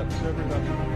Right, server it up.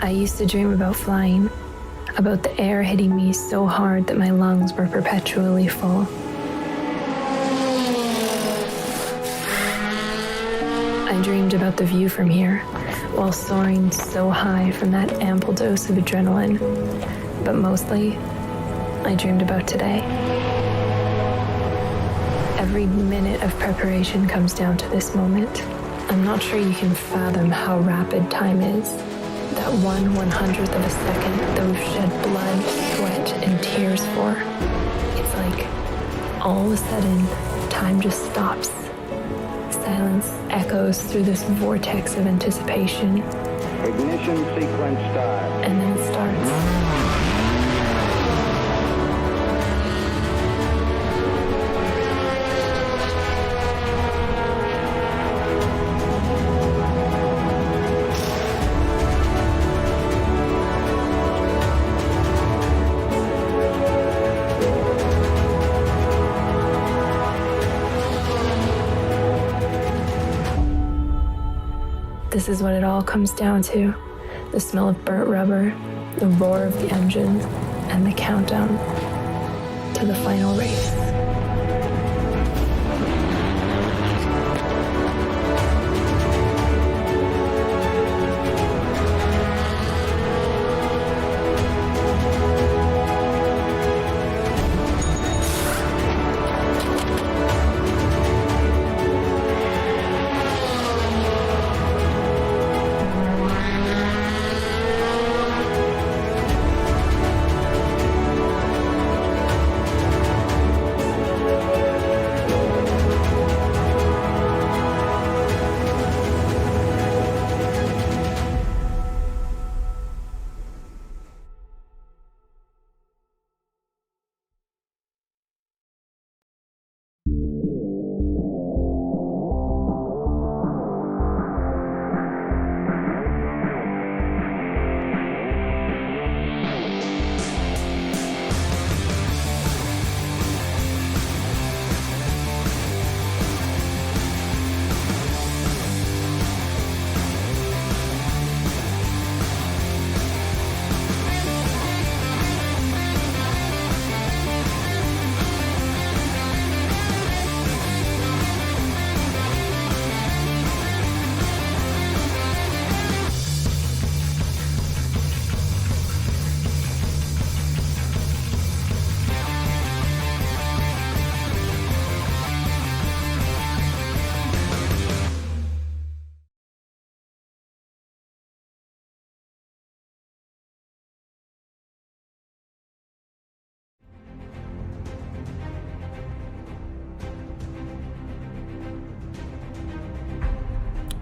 I used to dream about flying, about the air hitting me so hard that my lungs were perpetually full. I dreamed about the view from here, while soaring so high from that ample dose of adrenaline. But mostly, I dreamed about today. Every minute of preparation comes down to this moment. I'm not sure you can fathom how rapid time is. That 1/100th of a second that we've shed blood, sweat, and tears for. It's like, all of a sudden, time just stops. Silence echoes through this vortex of anticipation. Ignition sequence start. And then it starts. This is what it all comes down to. The smell of burnt rubber, the roar of the engine, and the countdown to the final race.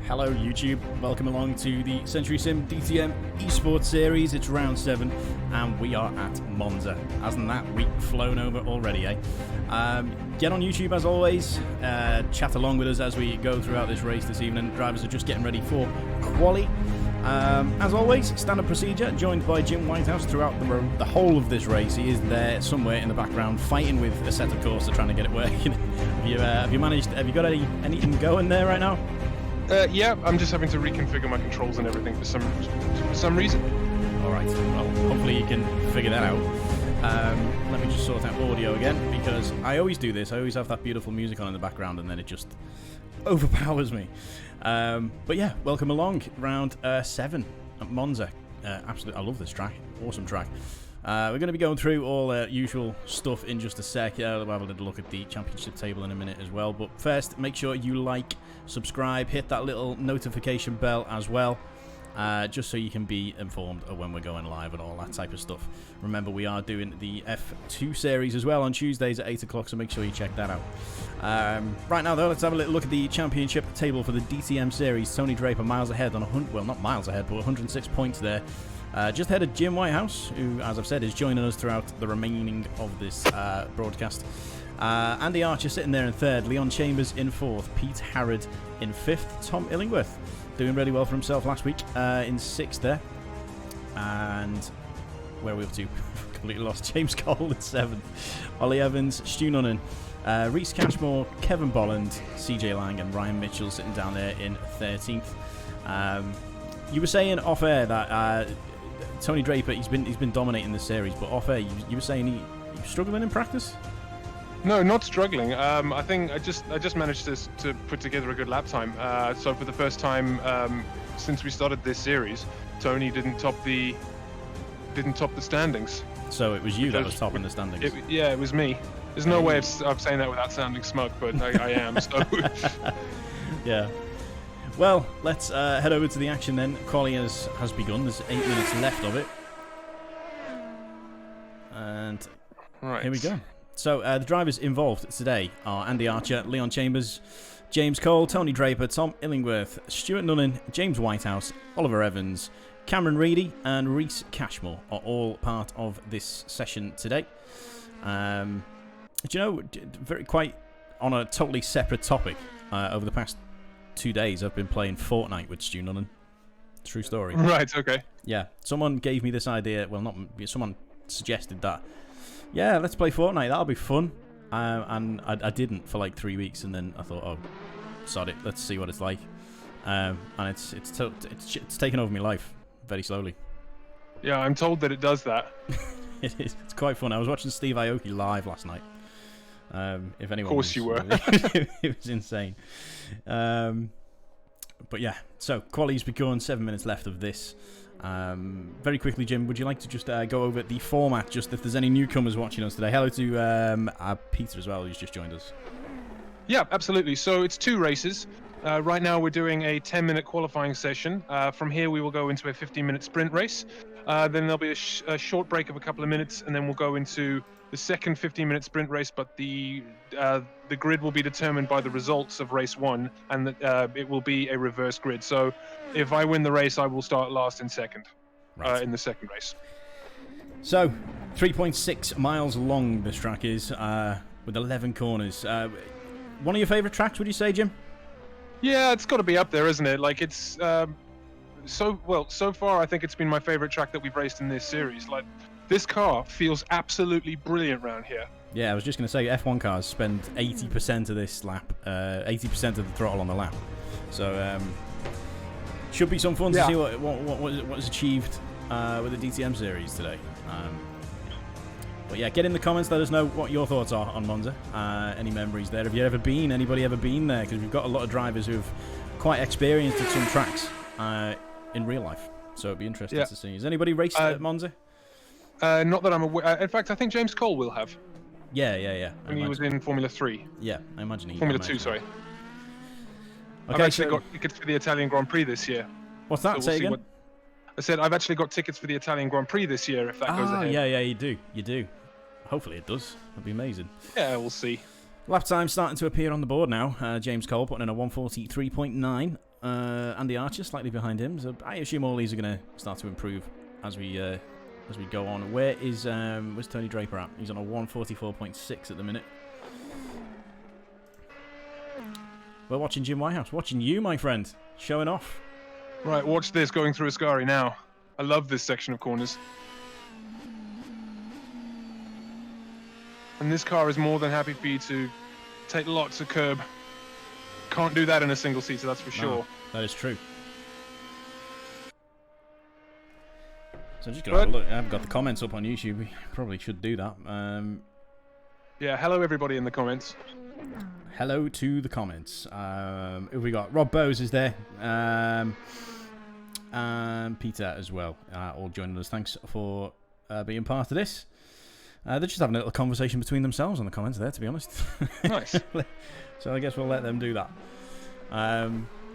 Hello YouTube, welcome along to the Century Sim DTM Esports Series. It's round 7 and we are at Monza. Hasn't that week flown over already, eh? Get on YouTube as always, chat along with us as we go throughout this race this evening. Drivers are just getting ready for quali. As always, standard procedure, joined by Jim Whitehouse throughout the whole of this race. He is there somewhere in the background fighting with a set of Corsa trying to get it working. have you got anything going there right now? Yeah, I'm just having to reconfigure my controls and everything for some reason. Alright, well, hopefully you can figure that out. Let me just sort out audio again, because I always do this. I always have that beautiful music on in the background, and then it just overpowers me. But yeah, welcome along. Round 7 at Monza. Absolutely, I love this track. Awesome track. We're going to be going through all usual stuff in just a sec. We'll have a little look at the championship table in a minute as well. But first, make sure you like, subscribe, hit that little notification bell as well, just so you can be informed of when we're going live and all that type of stuff. Remember, we are doing the F2 series as well on Tuesdays at 8 o'clock, so make sure you check that out. Right now, though, let's have a little look at the championship table for the DTM series. Tony Draper miles ahead on 100, well, not miles ahead, but 106 points there. Just ahead of Jim Whitehouse, who, as I've said, is joining us throughout the remaining of this broadcast. Andy Archer sitting there in 3rd, Leon Chambers in 4th, Pete Harrod in 5th, Tom Illingworth doing really well for himself last week in 6th there. And where are we up to? Completely lost. James Cole in 7th, Ollie Evans, Stu Nunnan, Reese Cashmore, Kevin Bolland, CJ Lang and Ryan Mitchell sitting down there in 13th. You were saying off air that Tony Draper, he's been dominating this series, but off air you were saying he was struggling in practice? No, not struggling. I think I just managed to put together a good lap time. So for the first time since we started this series, Tony didn't top the standings. So it was you that was topping the standings? Yeah, it was me. There's no way of saying that without sounding smug, but I am. So yeah. Well, let's head over to the action then. Quali has begun. There's 8 minutes left of it. And here we go. So the drivers involved today are Andy Archer, Leon Chambers, James Cole, Tony Draper, Tom Illingworth, Stuart Nunnan, James Whitehouse, Oliver Evans, Cameron Reedy and Reese Cashmore are all part of this session today. Do you know, quite on a totally separate topic, over the past 2 days I've been playing Fortnite with Stu Nunnan. True story. Right, okay. Yeah, someone gave me this idea, well, someone suggested that, yeah, let's play Fortnite, that'll be fun. And I didn't for like 3 weeks, and then I thought, oh, sod it, let's see what it's like. And it's taken over my life very slowly. Yeah, I'm told that it does that. It is. It's quite fun. I was watching Steve Aoki live last night. If anyone, of course you were. It was insane. But yeah, so quali's begun. 7 minutes left of this. Very quickly, Jim, would you like to just go over the format, just if there's any newcomers watching us today? Hello to Peter as well, who's just joined us. Yeah, absolutely. So it's 2 races. Right now we're doing a 10-minute qualifying session. From here we will go into a 15-minute sprint race. Then there'll be a short break of a couple of minutes, and then we'll go into the second 15-minute sprint race. But the grid will be determined by the results of race 1, and it will be a reverse grid. So if I win the race, I will start last and second in the second race. So 3.6 miles long this track is, with 11 corners. One of your favourite tracks, would you say, Jim? Yeah, it's got to be up there, isn't it? Like, it's so far I think it's been my favorite track that we've raced in this series. Like, this car feels absolutely brilliant around here. Yeah, I was just going to say, F1 cars spend 80% of this lap, 80% of the throttle on the lap. So should be some fun to see what is achieved with the DTM series today. But yeah, get in the comments, let us know what your thoughts are on Monza. Any memories there? Have you anybody ever been there? Because we've got a lot of drivers who've quite experienced at some tracks in real life. So it'd be interesting to see. Has anybody raced at Monza? Not that I'm aware. In fact, I think James Cole will have. Yeah. When he was in Formula 3. Yeah, I imagine he. Formula 2, sorry. Okay, I've actually got tickets for the Italian Grand Prix this year. What's that? So Say again? I said I've actually got tickets for the Italian Grand Prix this year, if that goes ahead. Yeah, you do. Hopefully it does. That'd be amazing. Yeah, we'll see. Lap time starting to appear on the board now. James Cole putting in a 1:43.9. Andy Archer slightly behind him. So I assume all these are going to start to improve as we go on. Where's Tony Draper at? He's on a 1:44.6 at the minute. We're watching Jim Whitehouse. Watching you, my friend. Showing off. Right, watch this going through Ascari now. I love this section of corners. And this car is more than happy for you to take lots of curb. Can't do that in a single seater, that's for sure. That is true. So I'm just going to have a look. I've got the comments up on YouTube. We probably should do that. Yeah, hello everybody in the comments. Hello to the comments. Who have we got? Rob Bowes is there. And Peter as well. All joining us. Thanks for being part of this. They're just having a little conversation between themselves on the comments there, to be honest. Nice. So I guess we'll let them do that.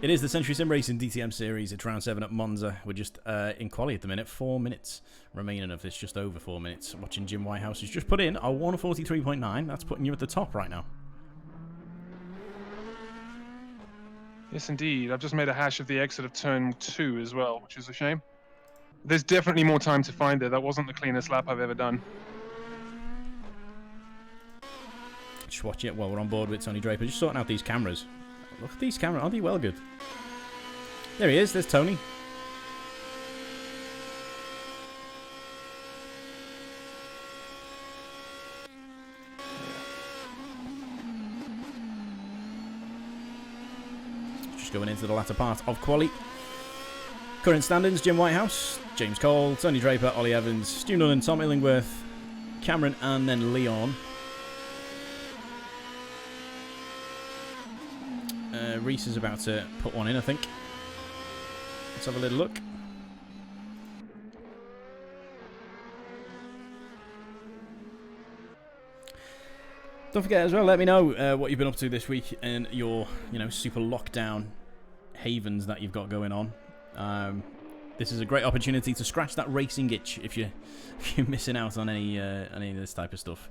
It is the Century Sim Racing DTM Series. It's round 7 at Monza. We're just in quali at the minute. 4 minutes remaining of this, just over 4 minutes. Watching Jim Whitehouse, who's just put in a 1:43.9. That's putting you at the top right now. Yes, indeed. I've just made a hash of the exit of turn 2 as well, which is a shame. There's definitely more time to find it. That wasn't the cleanest lap I've ever done. Just watch it while we're on board with Tony Draper. Just sorting out these cameras. Look at these cameras. Aren't they well good? There he is. There's Tony. Just going into the latter part of quali. Current standings: Jim Whitehouse, James Cole, Tony Draper, Ollie Evans, Stu Nunnan, Tom Illingworth, Cameron, and then Leon. Reese is about to put one in, I think. Let's have a little look. Don't forget as well, let me know what you've been up to this week in your, super lockdown havens that you've got going on. This is a great opportunity to scratch that racing itch if you're missing out on any of this type of stuff.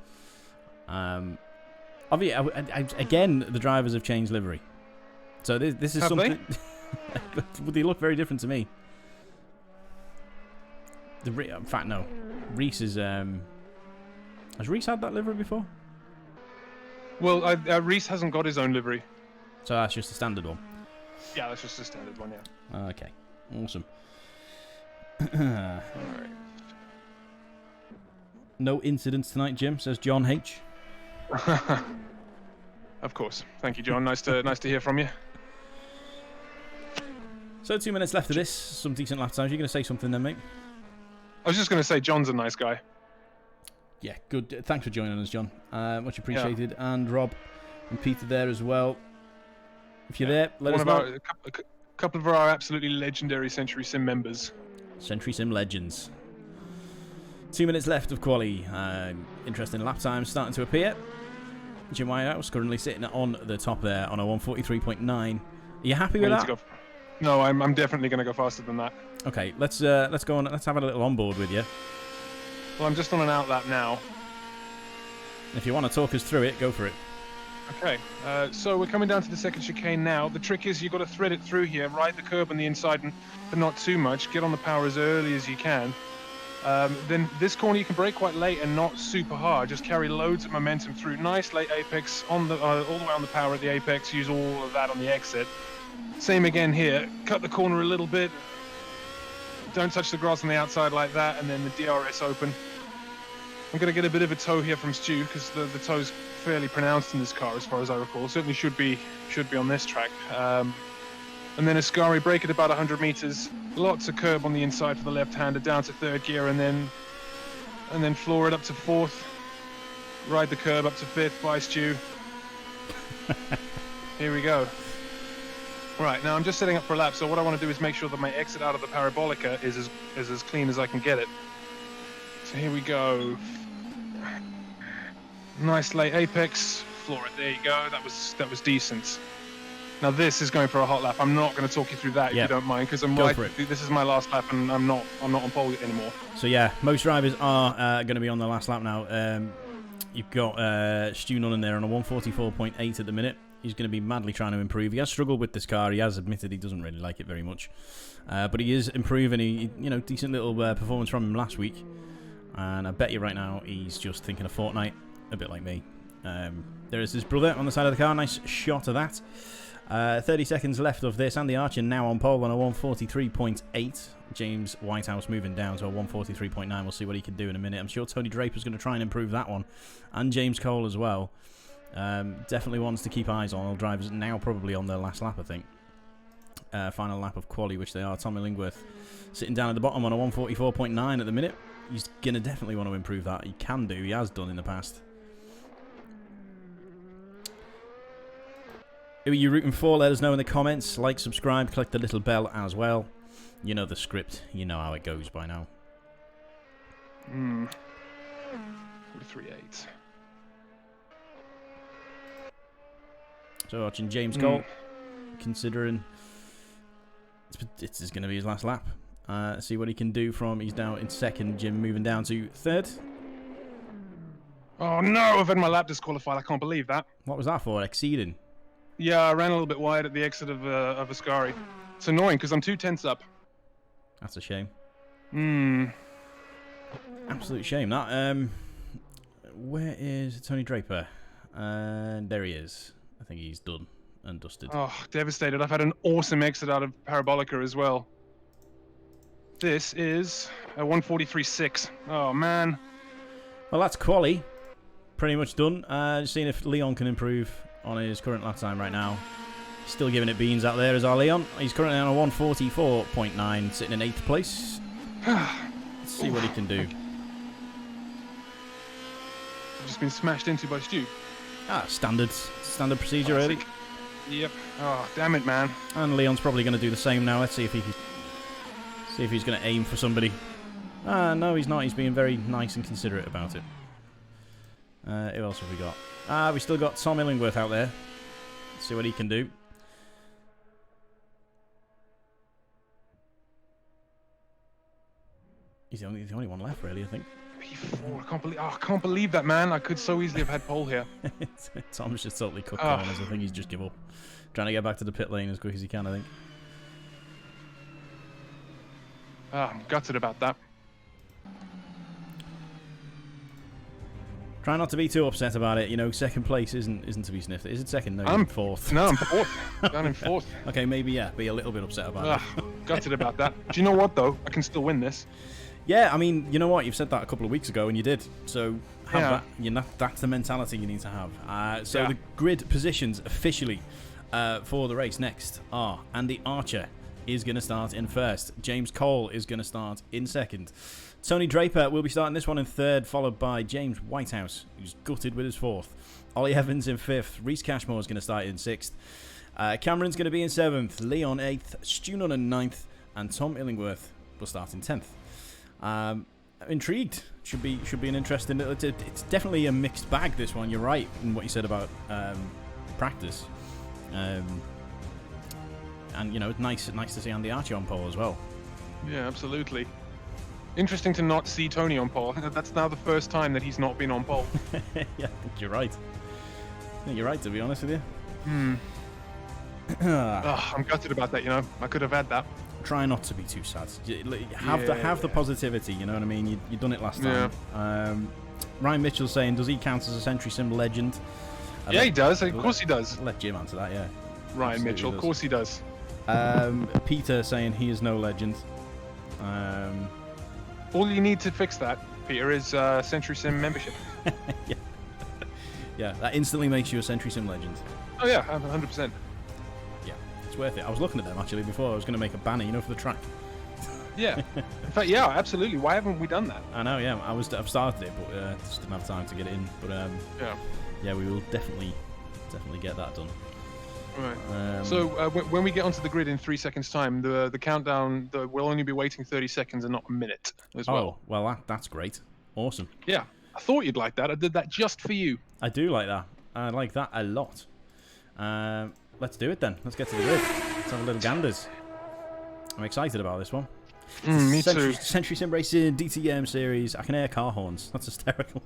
Obviously, again, the drivers have changed livery, so this is Have something. They look very different to me. In fact, no. Reese is. Has Reese had that livery before? Well, Reese hasn't got his own livery. So that's just a standard one. Yeah, that's just a standard one. Yeah. Okay, awesome. All right. No incidents tonight, Jim, says John H. Of course. Thank you, John. Nice to hear from you. So 2 minutes left of this. Some decent lap times. You're going to say something then, mate? I was just going to say John's a nice guy. Yeah, good. Thanks for joining us, John. Much appreciated. Yeah. And Rob and Peter there as well. If you're there, let us know. A couple of our absolutely legendary Century Sim members. Century Sim legends. 2 minutes left of quali. Interesting lap times starting to appear. Jim Whitehouse currently sitting on the top there on a 143.9. Are you happy with that? No, I'm definitely going to go faster than that. Okay, let's go on. Let's have a little onboard with you. Well, I'm just on an out lap now. If you want to talk us through it, go for it. Okay, so we're coming down to the second chicane now. The trick is you've got to thread it through here, ride the curb on the inside, but not too much. Get on the power as early as you can. Then this corner you can brake quite late and not super hard. Just carry loads of momentum through. Nice late apex on the all the way on the power at the apex. Use all of that on the exit. Same again here. Cut the corner a little bit. Don't touch the grass on the outside like that, and then the DRS open. I'm going to get a bit of a toe here from Stu because the toe's fairly pronounced in this car, as far as I recall. Certainly should be on this track. And then Ascari brake at about 100 meters. Lots of curb on the inside for the left-hander, down to third gear, and then floor it up to fourth. Ride the curb up to fifth by Stu. Here we go. Right, now I'm just setting up for a lap, so what I want to do is make sure that my exit out of the Parabolica is as clean as I can get it. So here we go. Nice late apex, floor it, there you go, that was decent. Now this is going for a hot lap. I'm not going to talk you through that if you don't mind, because this is my last lap and I'm not on pole anymore. So yeah, most drivers are going to be on the last lap now. You've got Stu Nunn in there on a 144.8 at the minute. He's going to be madly trying to improve. He has struggled with this car. He has admitted he doesn't really like it very much. But he is improving. Decent little performance from him last week. And I bet you right now he's just thinking of Fortnite, a bit like me. There is his brother on the side of the car. Nice shot of that. 30 seconds left of this. Andy Archer now on pole on a 143.8. James Whitehouse moving down to a 143.9. We'll see what he can do in a minute. I'm sure Tony Draper's going to try and improve that one. And James Cole as well. Definitely ones to keep eyes on. All drivers now probably on their last lap, I think. Final lap of quali, which they are. Tommy Lingworth sitting down at the bottom on a 144.9 at the minute. He's going to definitely want to improve that. He can do. He has done in the past. Who are you rooting for? Let us know in the comments. Like, subscribe, click the little bell as well. You know the script. You know how it goes by now. 43.8. So watching James Cole, considering this is going to be his last lap. See what he can do from. He's now in second. Jim moving down to third. Oh no! I've had my lap disqualified. I can't believe that. What was that for? Exceeding. Yeah, I ran a little bit wide at the exit of Ascari. It's annoying because I'm 2/10 up. That's a shame. Absolute shame. That. Where is Tony Draper? There he is. I think he's done and dusted. Oh, devastated. I've had an awesome exit out of Parabolica as well. This is a 143.6. Oh, man. Well, that's quali. Pretty much done. Just seeing if Leon can improve on his current lap time right now. Still giving it beans out there is our Leon. He's currently on a 144.9, sitting in 8th place. Let's see what he can do. I've just been smashed into by Stu. Standard procedure, really. Yep. Oh, damn it, man. And Leon's probably going to do the same now. Let's see if he's going to aim for somebody. No, he's not. He's being very nice and considerate about it. Who else have we got? We still got Tom Illingworth out there. Let's see what he can do. He's the only one left, really, I think. P4. I can't believe that, man. I could so easily have had pole here. Tom's just totally cut corners. I think he's just give up. Trying to get back to the pit lane as quick as he can, I think. I'm gutted about that. Try not to be too upset about it. You know, second place isn't to be sniffed. Is it second? No, I'm fourth. No, I'm fourth. Down in fourth. Okay, maybe, yeah. Be a little bit upset about it. Gutted about that. Do you know what, though? I can still win this. Yeah, I mean, you know what? You've said that a couple of weeks ago, and you did. So have that. That's the mentality you need to have. The grid positions officially for the race next are Andy Archer is going to start in first. James Cole is going to start in second. Tony Draper will be starting this one in third, followed by James Whitehouse, who's gutted with his fourth. Ollie Evans in fifth. Reese Cashmore is going to start in sixth. Cameron's going to be in seventh. Leon eighth. Stu Nunn in ninth. And Tom Illingworth will start in 10th. I'm intrigued. Should be an interesting. It's definitely a mixed bag, this one. You're right in what you said about practice. And you know, it's nice to see Andy Archer on pole as well. Yeah, absolutely. Interesting to not see Tony on pole. That's now the first time that he's not been on pole. Yeah, I think you're right. To be honest with you. I'm gutted about that. You know, I could have had that. Try not to be too sad. Have the positivity. You know what I mean. You done it last time. Ryan Mitchell saying, does he count as a Century Sim legend? He does. Of course he does. Let Jim answer that. Yeah. Ryan Mitchell. Of course he does. Peter saying he is no legend. All you need to fix that, Peter, is Century Sim membership. Yeah, that instantly makes you a Century Sim legend. Oh yeah, 100%. Yeah, it's worth it. I was looking at them actually before. I was going to make a banner, you know, for the track. Yeah. In fact, yeah, absolutely. Why haven't we done that? I know. Yeah, I've started it, but just didn't have time to get it in. But yeah, we will definitely get that done. Right. So when we get onto the grid in 3 seconds' time, the countdown we'll only be waiting 30 seconds and not a minute as well. Oh, well, that's great. Awesome. Yeah, I thought you'd like that. I did that just for you. I do like that. I like that a lot. Let's do it then. Let's get to the grid. Let's have a little ganders. I'm excited about this one. Me too. Century Sim Racing DTM series. I can hear car horns. That's hysterical.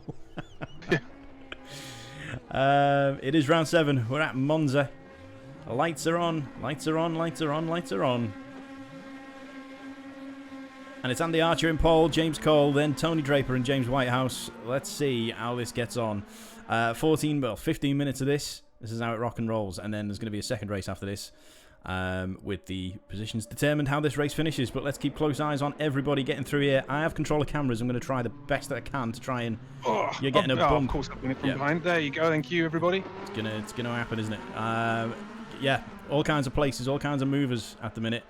It is round 7. We're at Monza. Lights are on, lights are on, lights are on, lights are on. And it's Andy Archer in pole, James Cole, then Tony Draper and James Whitehouse. Let's see how this gets on. 15 minutes of this. This is how it rock and rolls. And then there's going to be a second race after this with the positions determined how this race finishes. But let's keep close eyes on everybody getting through here. I have control of cameras. I'm going to try the best that I can to try and... You're getting a bump. Of course, I'm from behind. There you go. Thank you, everybody. It's gonna happen, isn't it? Yeah, all kinds of places, all kinds of movers at the minute.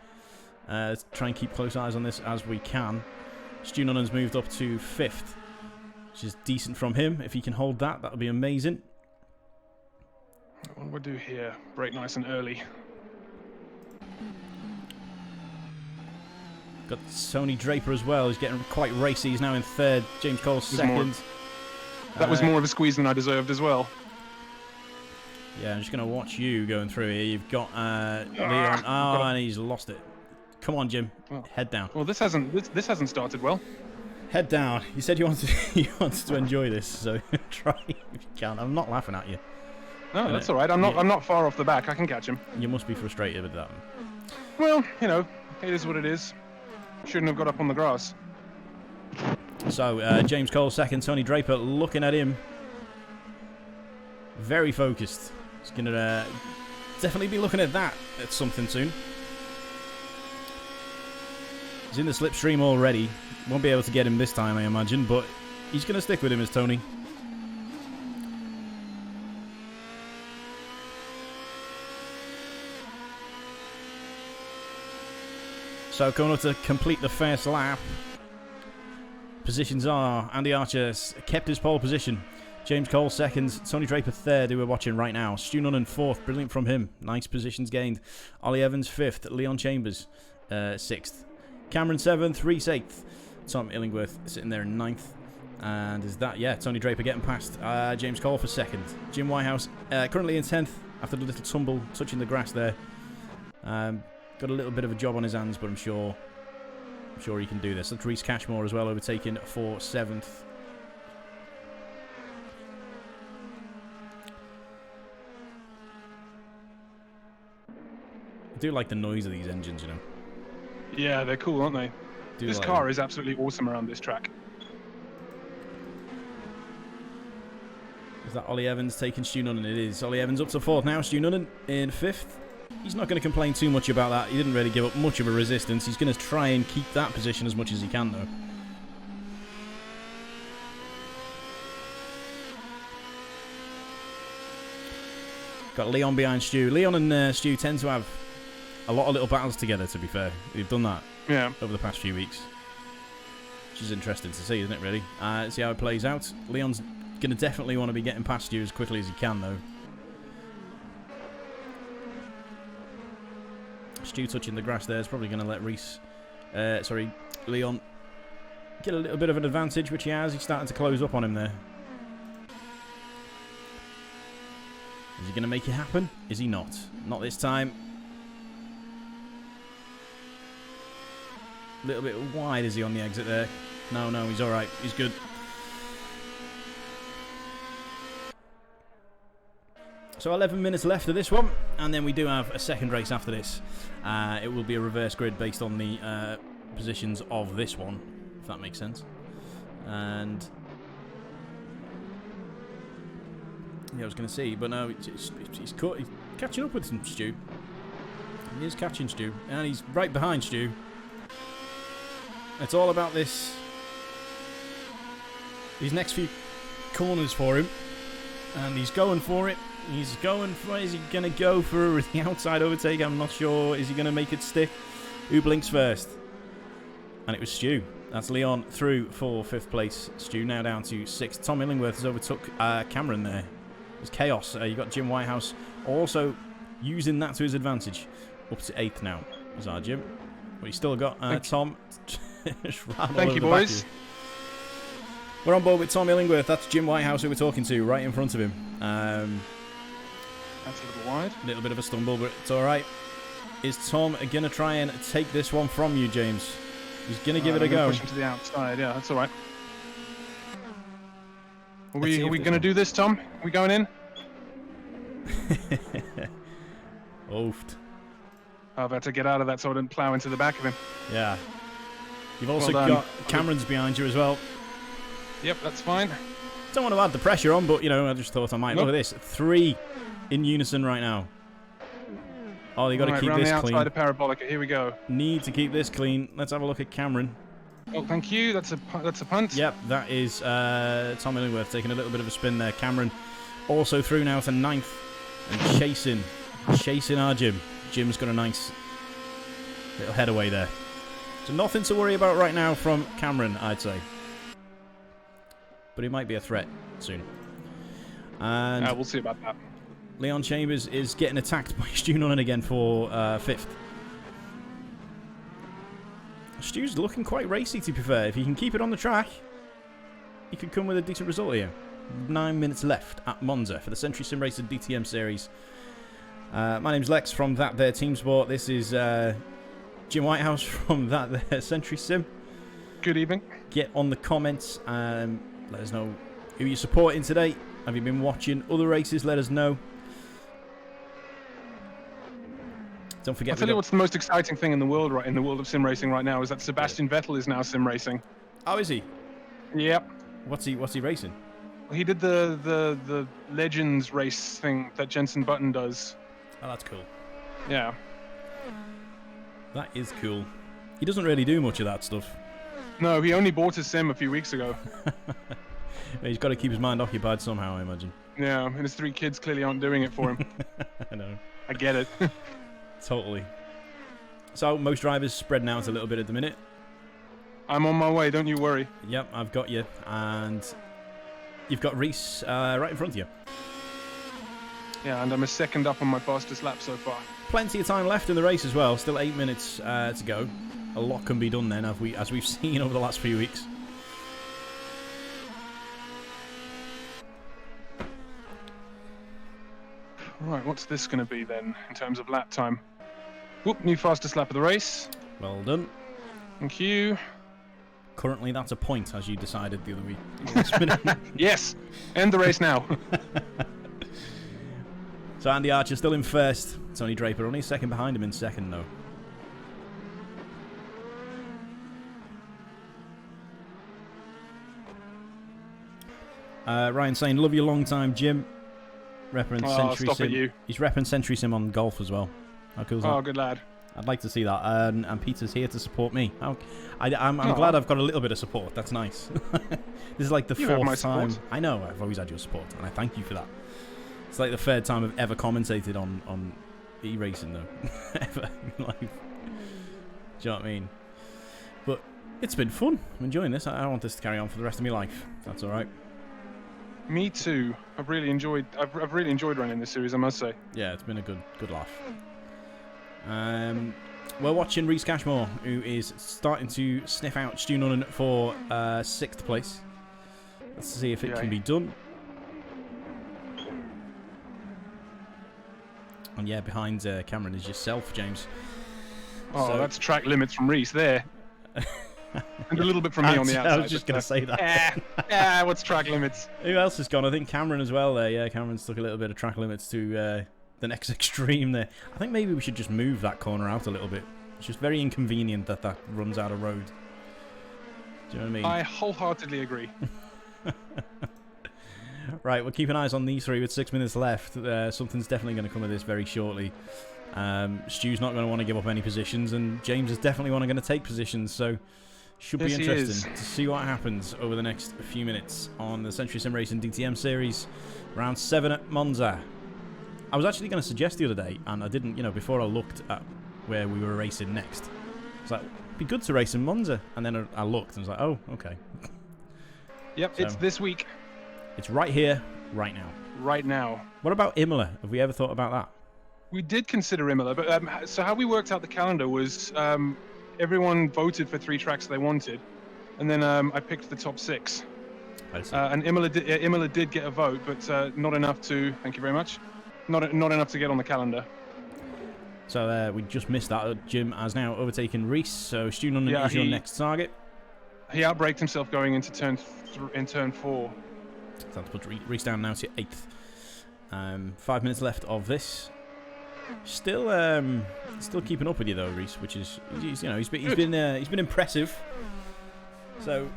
Let's try and keep close eyes on this as we can. Stu Nunnan's moved up to 5th, which is decent from him. If he can hold that, that would be amazing. What do we do here? Break nice and early. Got Tony Draper as well. He's getting quite racy. He's now in 3rd. James Cole 2nd. That was more of a squeeze than I deserved as well. Yeah, I'm just going to watch you going through here. You've got Leon. Oh, and he's lost it. Come on, Jim. Head down. Well, this hasn't started well. Head down. You said you wanted to enjoy this, so try if you can. I'm not laughing at you. No, that's all right. I'm not far off the back. I can catch him. You must be frustrated with that one. Well, you know, it is what it is. Shouldn't have got up on the grass. So, James Cole 2nd. Tony Draper looking at him. Very focused. He's going to definitely be looking at that at something soon. He's in the slipstream already. Won't be able to get him this time, I imagine, but he's going to stick with him as Tony. So coming up to complete the first lap. Positions are Andy Archer kept his pole position. James Cole 2nd, Tony Draper 3rd, who we're watching right now. Stu Nunnan 4th, brilliant from him. Nice positions gained. Ollie Evans 5th, Leon Chambers 6th. Cameron 7th, Reese 8th. Tom Illingworth sitting there in 9th. And is that, yeah, Tony Draper getting past James Cole for 2nd. Jim Whitehouse currently in 10th after the little tumble, touching the grass there. Got a little bit of a job on his hands, but I'm sure I'm sure he can do this. That's Reese Cashmore as well, overtaken for 7th. I do like the noise of these engines, you know. Yeah, they're cool, aren't they? This car is absolutely awesome around this track. Is that Ollie Evans taking Stu Nunnan? It is. Ollie Evans up to 4th now. Stu Nunnan in 5th. He's not going to complain too much about that. He didn't really give up much of a resistance. He's going to try and keep that position as much as he can, though. Got Leon behind Stu. Leon and Stu tend to have a lot of little battles together, to be fair. They've done that over the past few weeks. Which is interesting to see, isn't it, really? Let's see how it plays out. Leon's going to definitely want to be getting past Stu as quickly as he can, though. Stu touching the grass there is probably going to let Leon get a little bit of an advantage, which he has. He's starting to close up on him there. Is he going to make it happen? Is he not? Not this time. A little bit wide is he on the exit there? No, he's alright. He's good. So 11 minutes left of this one, and then we do have a second race after this. It will be a reverse grid based on the positions of this one, if that makes sense. And yeah, I was going to see, but no, he's catching up with some Stu. He is catching Stu, and he's right behind Stu. It's all about these next few corners for him, and he's going for it. Is he going to go for the outside overtake? I'm not sure. Is he going to make it stick? Who blinks first? And it was Stu. That's Leon through for 5th place. Stu now down to 6th. Tom Illingworth has overtook Cameron there. It's chaos. You got Jim Whitehouse also using that to his advantage. Up to 8th now is our Jim. But he's still got Tom. Thank you, boys. We're on board with Tom Illingworth. That's Jim Whitehouse who we're talking to right in front of him. That's a little wide. A little bit of a stumble, but it's all right. Is Tom going to try and take this one from you, James? He's going to give it a go. Push him to the outside. Yeah, that's all right. Are we going to do this, Tom? Are we going in? Oofed. I've had to get out of that so I didn't plough into the back of him. Yeah. You've also got Cameron's behind you as well. Yep, that's fine. Don't want to add the pressure on, but, you know, I just thought I might. Look at this. 3 in unison right now. Oh, you got to keep this clean. Outside of Parabolica. Here we go. Need to keep this clean. Let's have a look at Cameron. Oh, thank you. That's a punt. Yep, that is Tom Illingworth taking a little bit of a spin there. Cameron also through now to 9th and chasing our Jim. Jim's got a nice little head away there. So nothing to worry about right now from Cameron, I'd say. But he might be a threat soon. And we'll see about that. Leon Chambers is getting attacked by Stu Nunnan again for 5th. Stu's looking quite racy, to be fair. If he can keep it on the track, he could come with a decent result here. 9 minutes left at Monza for the Century Sim Racer DTM series. My name's Lex from That There Team Sport. This is Jim Whitehouse from That There Century Sim. Good evening. Get on the comments and let us know who you're supporting today. Have you been watching other races? Let us know. Don't forget. I'll tell you what's the most exciting thing in the world of sim racing right now is that Sebastian Vettel is now sim racing. Oh, is he? Yep. What's he racing? He did the Legends race thing that Jensen Button does. Oh, that's cool. Yeah. That is cool. He doesn't really do much of that stuff. No, he only bought a sim a few weeks ago. He's got to keep his mind occupied somehow, I imagine. Yeah, and his 3 kids clearly aren't doing it for him. I know. I get it. Totally. So, most drivers spreading out a little bit at the minute. I'm on my way, don't you worry. Yep, I've got you. And you've got Reese right in front of you. Yeah, and I'm a second up on my fastest lap so far. Plenty of time left in the race as well. Still 8 minutes to go. A lot can be done then, as we've seen over the last few weeks. Right, what's this going to be then in terms of lap time? Whoop, new fastest lap of the race. Well done. Thank you. Currently, that's a point, as you decided the other week. Yes. End the race now. So Andy Archer still in first. Tony Draper only a second behind him in second, though. Ryan saying, love you long time, Jim. Repping Century stop Sim. it, you. He's repping Century Sim on golf as well. How cool is that? Oh, good lad. I'd like to see that. And Peter's here to support me. I'm glad I've got a little bit of support. That's nice. This is like the fourth time. Support. I know, I've always had your support, and I thank you for that. It's like the third time I've ever commentated on e-racing, though. Ever in life. Do you know what I mean? But it's been fun. I'm enjoying this. I want this to carry on for the rest of my life. That's all right. Me too. I've really enjoyed running this series, I must say. Yeah, it's been a good laugh. We're watching Rhys Cashmore, who is starting to sniff out Stu Nunnan for 6th place. Let's see if it can be done. And yeah, behind Cameron is yourself, James. Oh, so, that's track limits from Rhys there. And a little bit from me on the outside. I was just going to say that. What's track limits? Who else has gone? I think Cameron as well there. Yeah, Cameron's took a little bit of track limits to the next extreme there. I think maybe we should just move that corner out a little bit. It's just very inconvenient that runs out of road. Do you know what I mean? I wholeheartedly agree. Right, we're keeping eyes on these three with 6 minutes left. Something's definitely going to come of this very shortly. Stu's not going to want to give up any positions, and James is definitely going to take positions, so should be interesting to see what happens over the next few minutes on the Century Sim Racing DTM Series, round 7 at Monza. I was actually going to suggest the other day, and I didn't, before I looked at where we were racing next. It's like, it'd be good to race in Monza, and then I looked and was like, oh, okay. Yep, so, it's this week. It's right here, right now. Right now. What about Imola? Have we ever thought about that? We did consider Imola, but so how we worked out the calendar was everyone voted for 3 tracks they wanted, and then I picked the top 6. And Imola did get a vote, but not enough to. Thank you very much. Not enough to get on the calendar. So we just missed that. Jim has now overtaken Rhys, so Stu Nunnan is your next target. He outbraked himself going into turn 4. So to put Rhys down now to 8th. 5 minutes left of this. Still keeping up with you though, Rhys, which is he's been impressive. So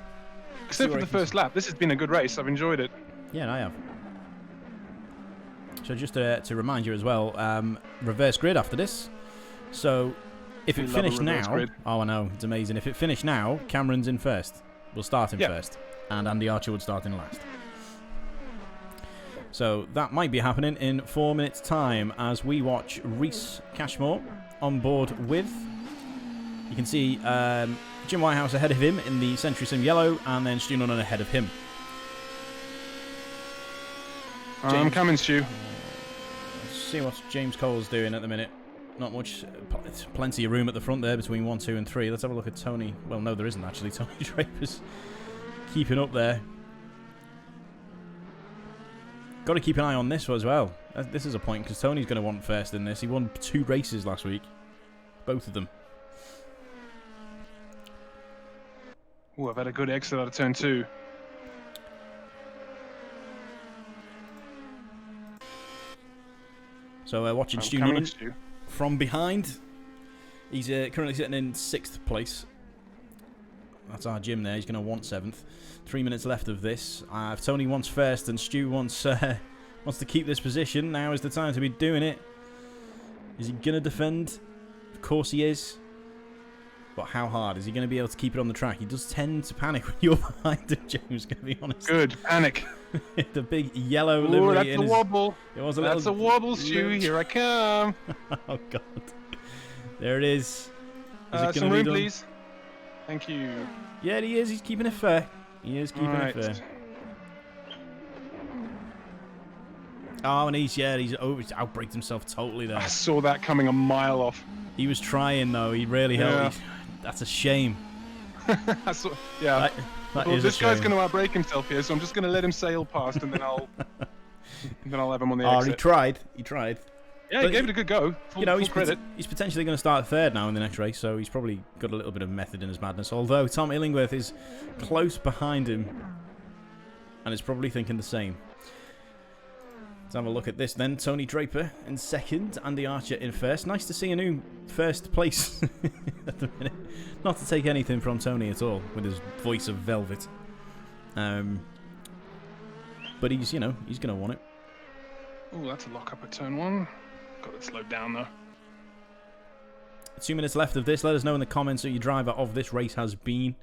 except for the first lap, this has been a good race. I've enjoyed it. Yeah, I have. So just to remind you as well, reverse grid after this. So if it finished now, oh I know, it's amazing. If it finished now, Cameron's in first. We'll start in first, and Andy Archer would start in last. So that might be happening in 4 minutes' time as we watch Rhys Cashmore on board with. You can see Jim Whitehouse ahead of him in the Century Sim yellow, and then Stu Nunnan ahead of him. I'm coming, Stu. Let's see what James Cole's doing at the minute. Not much. Plenty of room at the front there between 1, 2, and 3. Let's have a look at Tony. Well, no, there isn't actually. Tony Draper's keeping up there. Got to keep an eye on this as well. This is a point because Tony's going to want first in this. He won 2 races last week. Both of them. Oh, I've had a good exit out of turn 2. So watching Stu Nunnan from behind. He's currently sitting in 6th place. That's our Jim there. He's going to want 7th. 3 minutes left of this. If Tony wants first and Stu wants to keep this position, now is the time to be doing it. Is he going to defend? Of course he is. But how hard? Is he going to be able to keep it on the track? He does tend to panic when you're behind him, James, going to be honest. Good, panic. The big yellow livery. That's a wobble. It was a that's a wobble, Stu. Here I come. Oh, God. There it is. Some room, please. Thank you. Yeah, he is. He's keeping it fair. He is keeping it fair. Oh, and he's outbraked himself totally there. I saw that coming a mile off. He was trying, though. He really helped. That's a shame. Well, this guy's going to outbrake himself here, so I'm just going to let him sail past, and then I'll have him on the exit. He tried. Yeah, he gave it a good go. Full, you know, full credit. he's potentially going to start third now in the next race, so he's probably got a little bit of method in his madness. Although Tom Illingworth is close behind him and is probably thinking the same. Let's have a look at this then. Tony Draper in second, Andy Archer in first. Nice to see a new first place at the minute. Not to take anything from Tony at all with his voice of velvet. But he's, you know, he's going to want it. Oh, that's a lock up at turn 1. Got it slowed down though. 2 minutes left of this. Let us know in the comments who your driver of this race has been.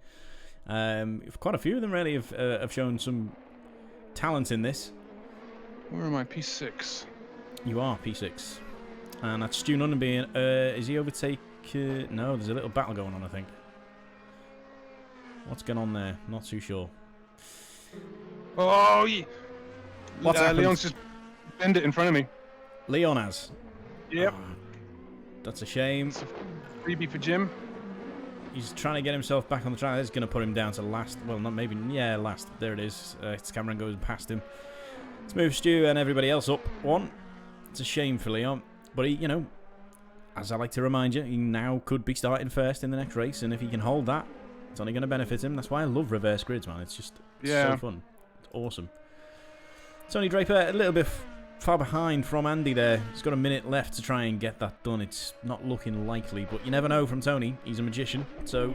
Quite a few of them really have shown some talent in this. Where am I? P6. You are P6. And that's Stu Nunn being... is he overtake... no, there's a little battle going on, I think. What's going on there? Not too sure. Oh, yeah. What's happened? Leon's just bend it in front of me. Leon has. Yep. That's a shame. It's a freebie for Jim. He's trying to get himself back on the track. That's going to put him down to last. Well, not maybe... Yeah, last. There it is. Cameron goes past him. Let's move Stu and everybody else up one. It's a shame for Leon. But he, you know, as I like to remind you, he now could be starting first in the next race. And if he can hold that, it's only going to benefit him. That's why I love reverse grids, man. It's just so fun. It's awesome. Tony Draper, a little bit far behind from Andy there. He's got a minute left to try and get that done. It's not looking likely, but you never know from Tony. He's a magician. So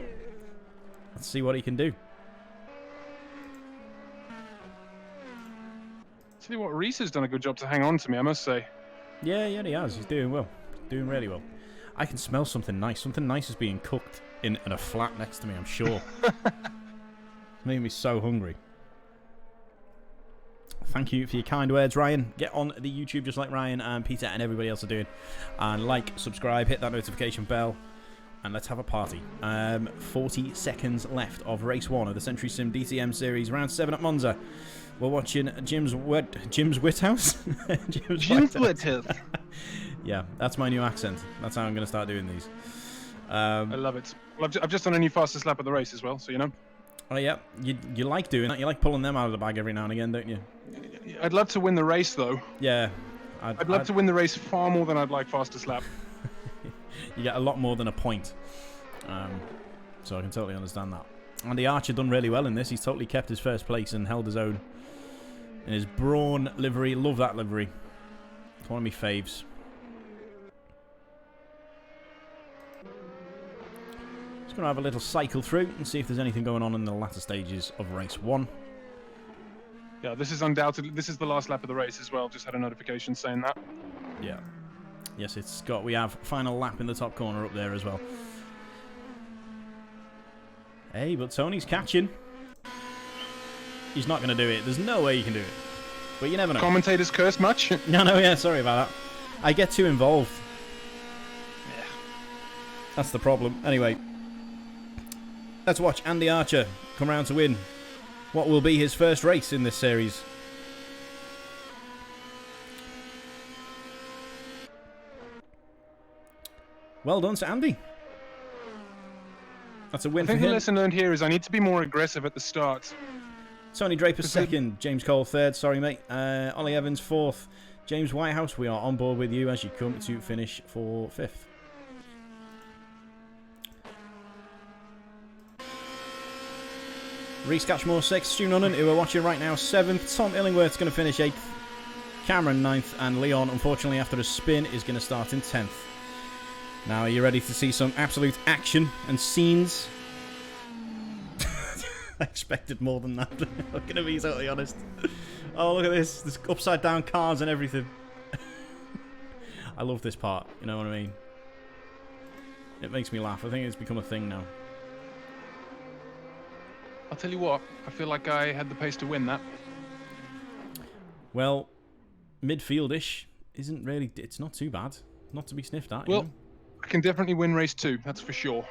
let's see what he can do. Tell you what, Reese has done a good job to hang on to me, I must say. Yeah, he has. He's doing well. Doing really well. I can smell something nice. Something nice is being cooked in a flat next to me, I'm sure. It's making me so hungry. Thank you for your kind words, Ryan. Get on the YouTube just like Ryan and Peter and everybody else are doing. And like, subscribe, hit that notification bell, and let's have a party. 40 seconds left of race 1 of the Century Sim DTM series, round 7 at Monza. We're watching Jim's Whitehouse? Jim's Whitehouse. Yeah, that's my new accent. That's how I'm going to start doing these. I love it. Well, I've just done a new fastest lap of the race as well, so you know. Oh yeah, you like doing that. You like pulling them out of the bag every now and again, don't you? I'd love to win the race, though. Yeah. I'd love to win the race far more than I'd like fastest lap. You get a lot more than a point. So I can totally understand that. Andy Archer done really well in this. He's totally kept his first place and held his own in his Brawn livery. Love that livery. It's one of my faves. Just going to have a little cycle through and see if there's anything going on in the latter stages of race 1. Yeah, this is undoubtedly, this is the last lap of the race as well. Just had a notification saying that. Yeah. Yes, we have final lap in the top corner up there as well. Hey, but Tony's catching. He's not going to do it. There's no way he can do it. But you never know. Commentators curse much? No, yeah, sorry about that. I get too involved. Yeah. That's the problem. Anyway, let's watch Andy Archer come round to win what will be his first race in this series. Well done to Andy. That's a win for him. I think the lesson learned here is I need to be more aggressive at the start. Tony Draper second, James Cole third, sorry mate. Ollie Evans fourth, James Whitehouse, we are on board with you as you come to finish for 5th. Reese Catchmore 6th, Stu Nunnan, who we're watching right now, 7th. Tom Illingworth's going to finish 8th. Cameron 9th, and Leon, unfortunately, after a spin, is going to start in 10th. Now, are you ready to see some absolute action and scenes? I expected more than that. I'm going to be totally honest. Oh, look at this. There's upside down cars and everything. I love this part, you know what I mean? It makes me laugh. I think it's become a thing now. I'll tell you what, I feel like I had the pace to win that. Well, midfield-ish isn't really... It's not too bad. Not to be sniffed at, well, you know? I can definitely win race 2, that's for sure.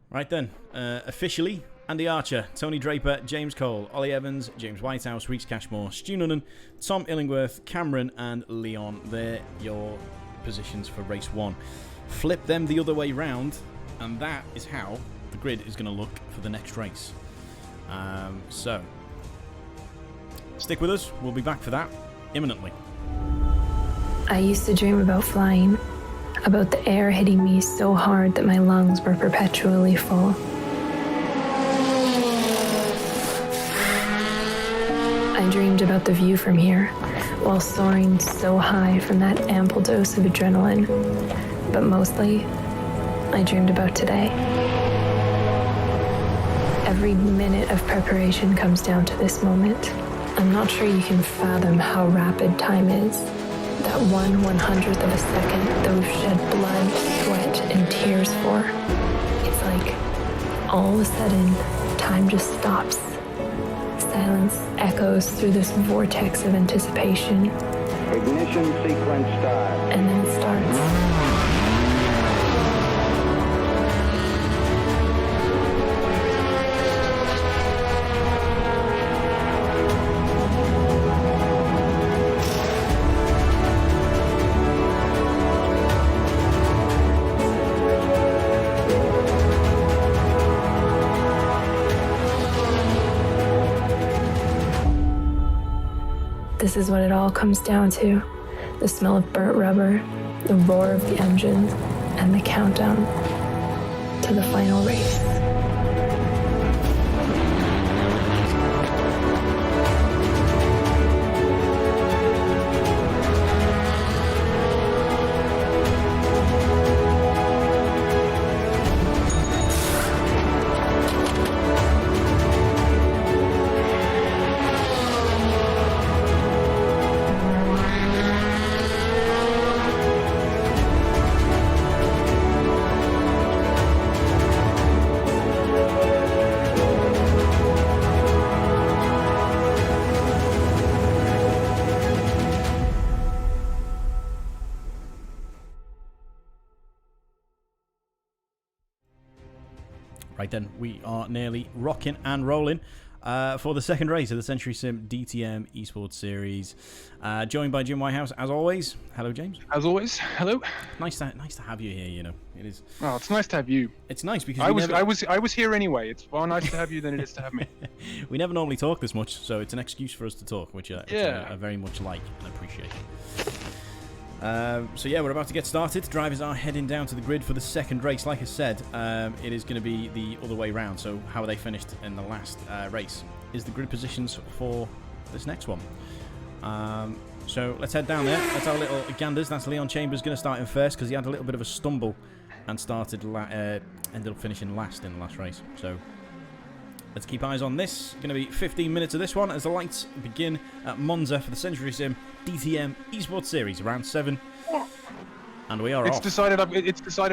Right then, officially, Andy Archer, Tony Draper, James Cole, Ollie Evans, James Whitehouse, Reese Cashmore, Stu Nunnan, Tom Illingworth, Cameron and Leon. They're your positions for race 1. Flip them the other way round, and that is how the grid is going to look for the next race. So, stick with us. We'll be back for that imminently. I used to dream about flying, about the air hitting me so hard that my lungs were perpetually full. I dreamed about the view from here, while soaring so high from that ample dose of adrenaline. But mostly, I dreamed about today. Every minute of preparation comes down to this moment. I'm not sure you can fathom how rapid time is. That 1/100th of a second that we've shed blood, sweat, and tears for. It's like, all of a sudden, time just stops. Silence echoes through this vortex of anticipation. Ignition sequence start. And then it starts. This is what it all comes down to. The smell of burnt rubber, the roar of the engine, and the countdown to the final race. Right then, we are nearly rocking and rolling for the second race of the Century Sim DTM Esports Series. Joined by Jim Whitehouse, as always. Hello, James. As always, hello. Nice to have you here. You know, it is. Oh, it's nice to have you. It's nice because I was here anyway. It's more nice to have you than it is to have me. We never normally talk this much, so it's an excuse for us to talk, which I very much like and appreciate. So yeah, we're about to get started. Drivers are heading down to the grid for the second race. Like I said, it is going to be the other way round. So how they finished in the last race is the grid positions for this next one. So let's head down there. Let's have a little ganders. That's Leon Chambers going to start in first because he had a little bit of a stumble and ended up finishing last in the last race. So let's keep eyes on this. Going to be 15 minutes of this one as the lights begin at Monza for the Century Sim DTM Esports Series, round 7. And we are off. It's decided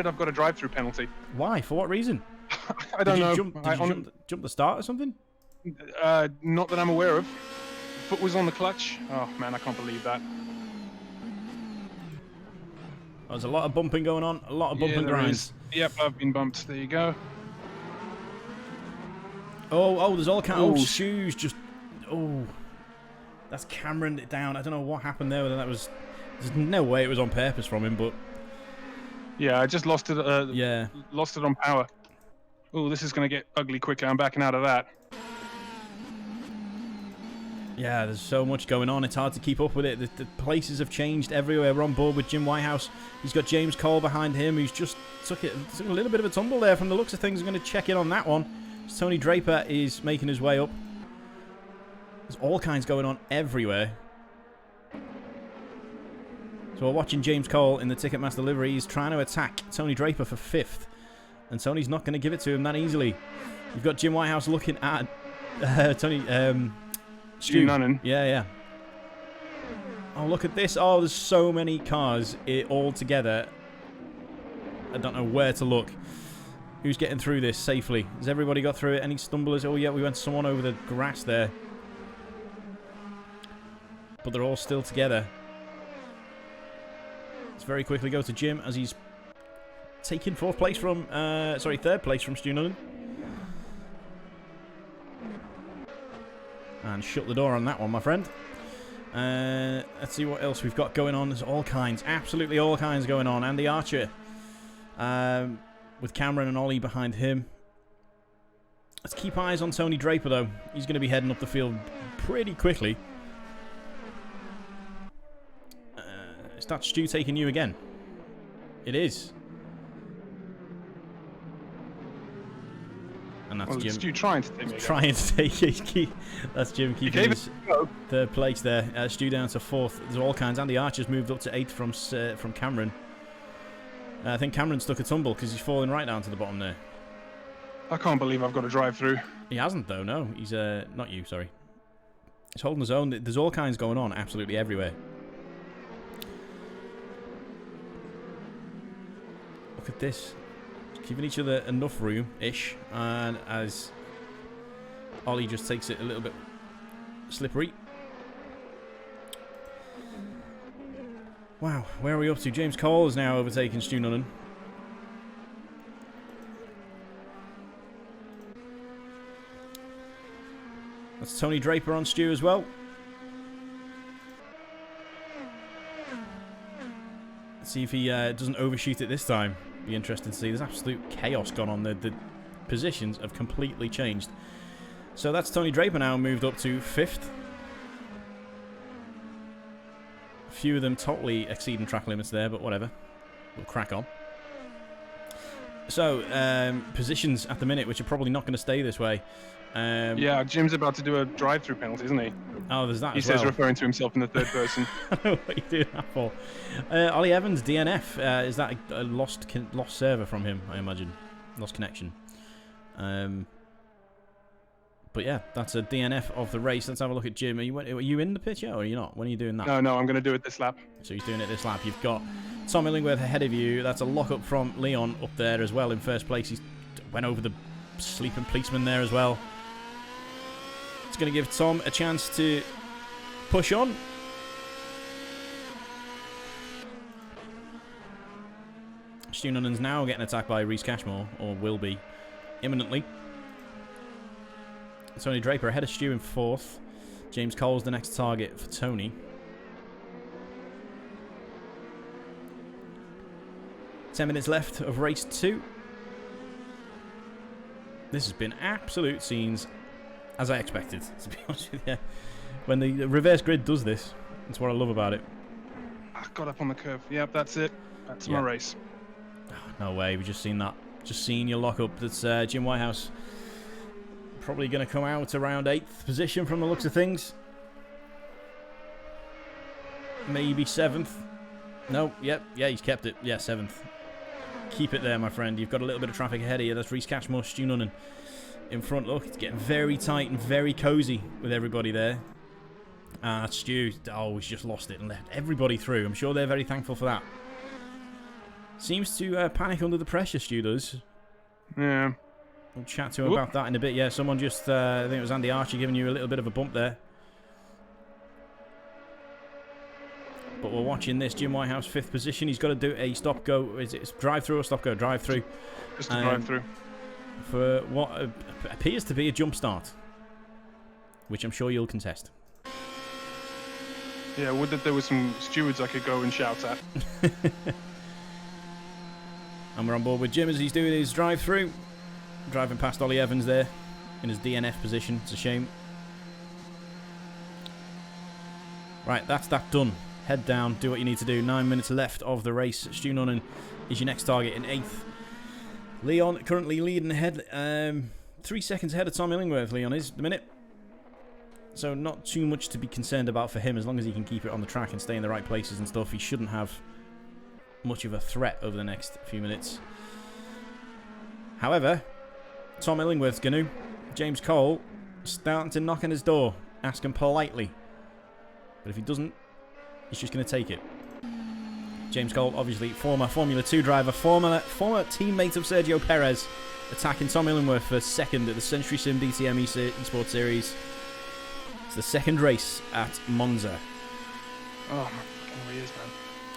I've got a drive-through penalty. Why? For what reason? I don't know. Did you jump the start or something? Not that I'm aware of. Foot was on the clutch. Oh man, I can't believe that. There's a lot of bumping going on. A lot of bump and grinds. Yep, I've been bumped. There you go. Oh, there's all kinds of shoes. Just, that's Cameron it down. I don't know what happened there. Whether that was, there's no way it was on purpose from him, but yeah, I just lost it. Lost it on power. Oh, this is going to get ugly quickly. I'm backing out of that. Yeah, there's so much going on. It's hard to keep up with it. The places have changed everywhere. We're on board with Jim Whitehouse. He's got James Cole behind him, who's just took a little bit of a tumble there. From the looks of things, I'm going to check in on that one. Tony Draper is making his way up. There's all kinds going on everywhere. So we're watching James Cole in the Ticketmaster livery. He's trying to attack Tony Draper for 5th. And Tony's not going to give it to him that easily. You've got Jim Whitehouse looking at Tony... Stu Nunnan. Yeah. Oh, look at this. Oh, there's so many cars all together. I don't know where to look. Who's getting through this safely? Has everybody got through it? Any stumblers? Oh, yeah, we went someone over the grass there. But they're all still together. Let's very quickly go to Jim as he's taking 3rd place from Stu Nunnan. And shut the door on that one, my friend. Let's see what else we've got going on. There's all kinds, absolutely all kinds going on. Andy Archer, with Cameron and Ollie behind him. Let's keep eyes on Tony Draper, though. He's going to be heading up the field pretty quickly. Is that Stu taking you again? It is. And that's Jim. Stu trying to take me again. Trying to take that's Jim keeping his third place there. Stu down to 4th. There's all kinds. Andy Archer's moved up to 8th from Cameron. I think Cameron stuck a tumble because he's falling right down to the bottom there. I can't believe I've got to drive through. He hasn't though, no. He's not you, sorry. He's holding his own. There's all kinds going on absolutely everywhere. Look at this. Giving each other enough room-ish, and as Ollie just takes it a little bit slippery. Wow, where are we up to? James Cole is now overtaking Stu Nunnan. That's Tony Draper on Stu as well. Let's see if he doesn't overshoot it this time. Be interesting to see. There's absolute chaos gone on. The positions have completely changed. So that's Tony Draper now moved up to 5th. A few of them totally exceeding track limits there, but whatever. We'll crack on. So, positions at the minute, which are probably not going to stay this way. Yeah, Jim's about to do a drive-through penalty, isn't he? Oh, there's that he as well. He says referring to himself in the third person. I don't know what you're doing that for. Ollie Evans, DNF. Is that a lost server from him, I imagine? Lost connection. But yeah, that's a DNF of the race. Let's have a look at Jim. Are you in the pit yet, or are you not? When are you doing that? No, I'm going to do it this lap. So he's doing it this lap. You've got Tom Illingworth ahead of you. That's a lock-up from Leon up there as well in first place. He went over the sleeping policeman there as well. It's going to give Tom a chance to push on. Stu Nunnan's now getting attacked by Rhys Cashmore, or will be imminently. Tony Draper ahead of Stu in 4th. James Cole's the next target for Tony. 10 minutes left of race 2. This has been absolute scenes, as I expected, to be honest with you. When the reverse grid does this, that's what I love about it. I got up on the curve. Yep, that's it. That's my race. Oh, no way, we just seen that. Just seen your lock-up. That's Jim Whitehouse. Probably going to come out around 8th position from the looks of things. Maybe 7th. No, yeah, he's kept it. Yeah, 7th. Keep it there, my friend. You've got a little bit of traffic ahead of you. That's Rhys Cashmore, Stu Nunnan in front. Look, it's getting very tight and very cozy with everybody there. Stu, he's just lost it and left everybody through. I'm sure they're very thankful for that. Seems to panic under the pressure, Stu does. Yeah. We'll chat to him about that in a bit. Yeah, someone just, I think it was Andy Archer giving you a little bit of a bump there. But we're watching this. Jim Whitehouse, 5th position. He's got to do a stop-go. Is it drive-through or stop-go? Drive-through. Just a drive-through. For what appears to be a jump start. Which I'm sure you'll contest. Yeah, would that there were some stewards I could go and shout at. And we're on board with Jim as he's doing his drive-through. Driving past Ollie Evans there in his DNF position. It's a shame. Right, that's that done. Head down, do what you need to do. 9 minutes left of the race. Stu Nunnan is your next target in 8th. Leon currently leading ahead. 3 seconds ahead of Tom Illingworth, Leon is, the minute. So not too much to be concerned about for him. As long as he can keep it on the track and stay in the right places and stuff, he shouldn't have much of a threat over the next few minutes. However, Tom Illingworth's going to. James Cole starting to knock on his door, asking politely. But if he doesn't, he's just going to take it. James Cole, obviously former Formula 2 driver, former teammate of Sergio Perez, attacking Tom Illingworth for 2nd at the Century Sim DTM Esports Series. It's the 2nd race at Monza. Oh, my fucking ears, man.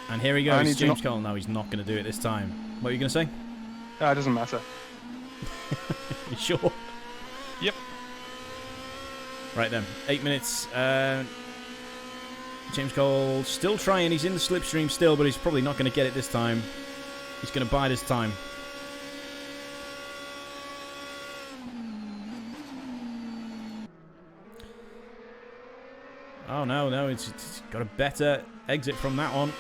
And here he goes, James Cole. No, he's not going to do it this time. What are you going to say? It doesn't matter. You sure? Yep. Right then, 8 minutes. James Cole still trying. He's in the slipstream still, but he's probably not going to get it this time. He's going to bide his time. Oh, no. It's got a better exit from that one.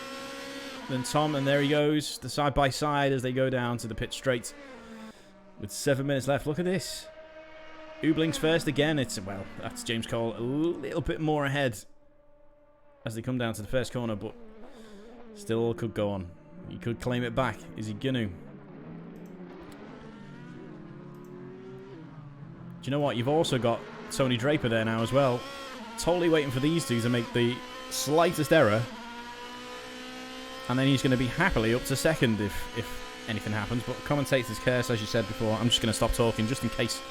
than Tom, and there he goes, the side-by-side as they go down to the pit straight. With 7 minutes left, look at this. Oobling's first again. Well, that's James Cole a little bit more ahead as they come down to the first corner, but still all could go on. He could claim it back. Is he gonna? Do you know what? You've also got Tony Draper there now as well. Totally waiting for these two to make the slightest error. And then he's going to be happily up to second if anything happens. But commentator's curse, as you said before. I'm just going to stop talking just in case.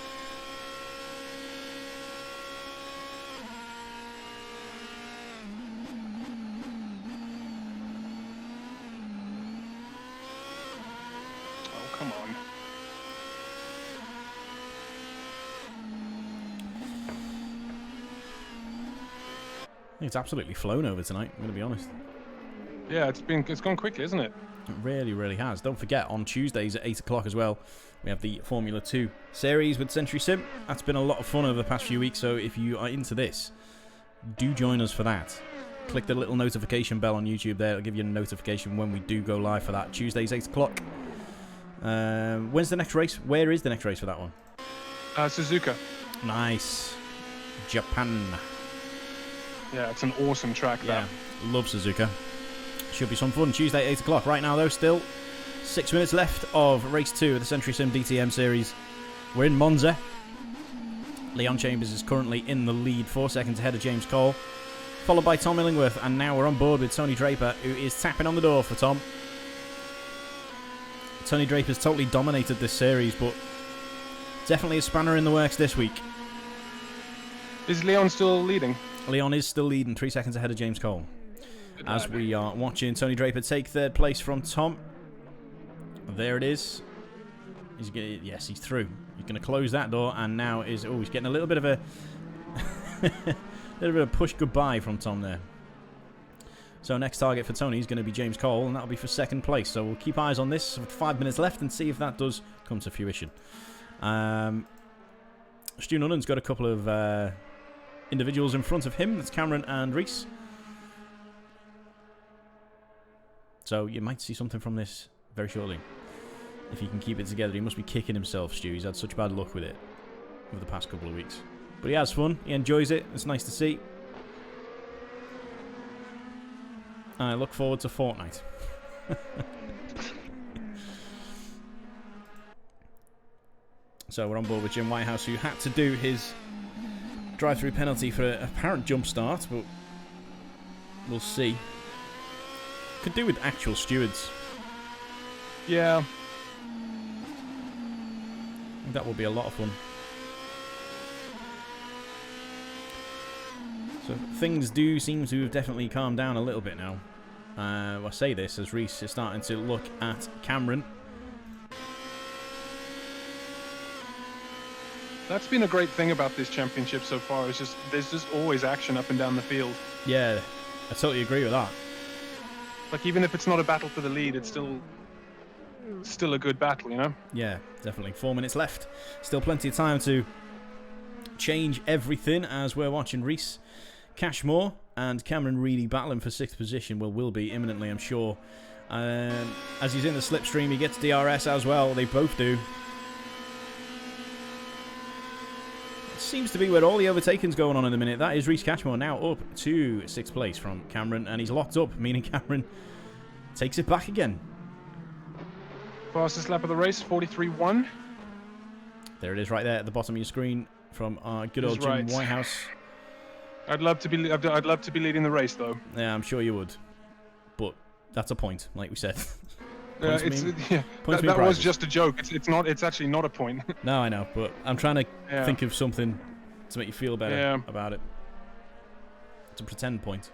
Oh, come on. I think it's absolutely flown over tonight, I'm going to be honest. Yeah, it's gone quickly, isn't it? It really, really has. Don't forget, on Tuesdays at 8 o'clock as well, we have the Formula 2 series with Century Sim. That's been a lot of fun over the past few weeks, so if you are into this, do join us for that. Click the little notification bell on YouTube there. It'll give you a notification when we do go live for that. Tuesdays, 8 o'clock. When's the next race? Where is the next race for that one? Suzuka. Nice. Japan. Yeah, it's an awesome track, Yeah, love Suzuka. Should be some fun. Tuesday, 8 o'clock. Right now, though, still 6 minutes left of race 2 of the Century Sim DTM series. We're in Monza. Leon Chambers is currently in the lead, 4 seconds ahead of James Cole, followed by Tom Illingworth, and now we're on board with Tony Draper, who is tapping on the door for Tom. Tony Draper's totally dominated this series, but definitely a spanner in the works this week. Is Leon still leading? Leon is still leading, 3 seconds ahead of James Cole. As we are watching Tony Draper take third place from Tom. There it is. Yes, he's through. He's going to close that door, and now he's getting a little bit of a push goodbye from Tom there. So next target for Tony is going to be James Cole, and that'll be for second place. So we'll keep eyes on this with 5 minutes left and see if that does come to fruition. Stu Nunnan's got a couple of individuals in front of him. That's Cameron and Reese. So you might see something from this very shortly. If he can keep it together. He must be kicking himself, Stu. He's had such bad luck with it over the past couple of weeks. But he has fun. He enjoys it. It's nice to see. And I look forward to Fortnite. So we're on board with Jim Whitehouse, who had to do his drive-through penalty for an apparent jump start, but we'll see. Could do with actual stewards. Yeah. That will be a lot of fun. So things do seem to have definitely calmed down a little bit now. I say this as Reese is starting to look at Cameron. That's been a great thing about this championship so far. It's just there's just always action up and down the field. Yeah, I totally agree with that. Like, even if it's not a battle for the lead, it's still a good battle, you know? Yeah, definitely. 4 minutes left. Still plenty of time to change everything as we're watching Reese Cashmore and Cameron Reedy battling for 6th position. Will be imminently, I'm sure. As he's in the slipstream, he gets DRS as well. They both do. It seems to be where all the overtaking's going on in the minute. That is Reese Cashmore now up to 6th place from Cameron, and he's locked up, meaning Cameron takes it back again. Fastest lap of the race, 43.1. There it is, right there at the bottom of your screen from our good old Jim Whitehouse. I'd love to be leading the race, though. Yeah, I'm sure you would, but that's a point, like we said. That was just a joke. It's not. It's actually not a point. No, I know, but I'm trying to think of something to make you feel better about it. It's a pretend point.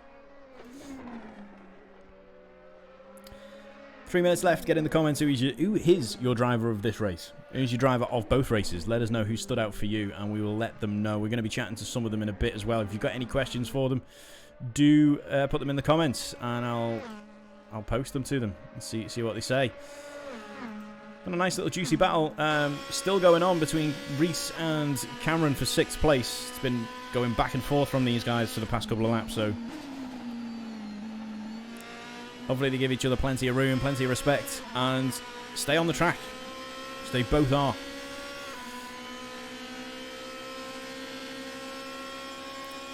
3 minutes left. Get in the comments who is your driver of this race. Who's your driver of both races? Let us know who stood out for you, and we will let them know. We're going to be chatting to some of them in a bit as well. If you've got any questions for them, do put them in the comments, and I'll post them to them and see what they say. And a nice little juicy battle still going on between Reese and Cameron for 6th place. It's been going back and forth from these guys for the past couple of laps, so Hopefully they give each other plenty of room, plenty of respect, and stay on the track. So they both are.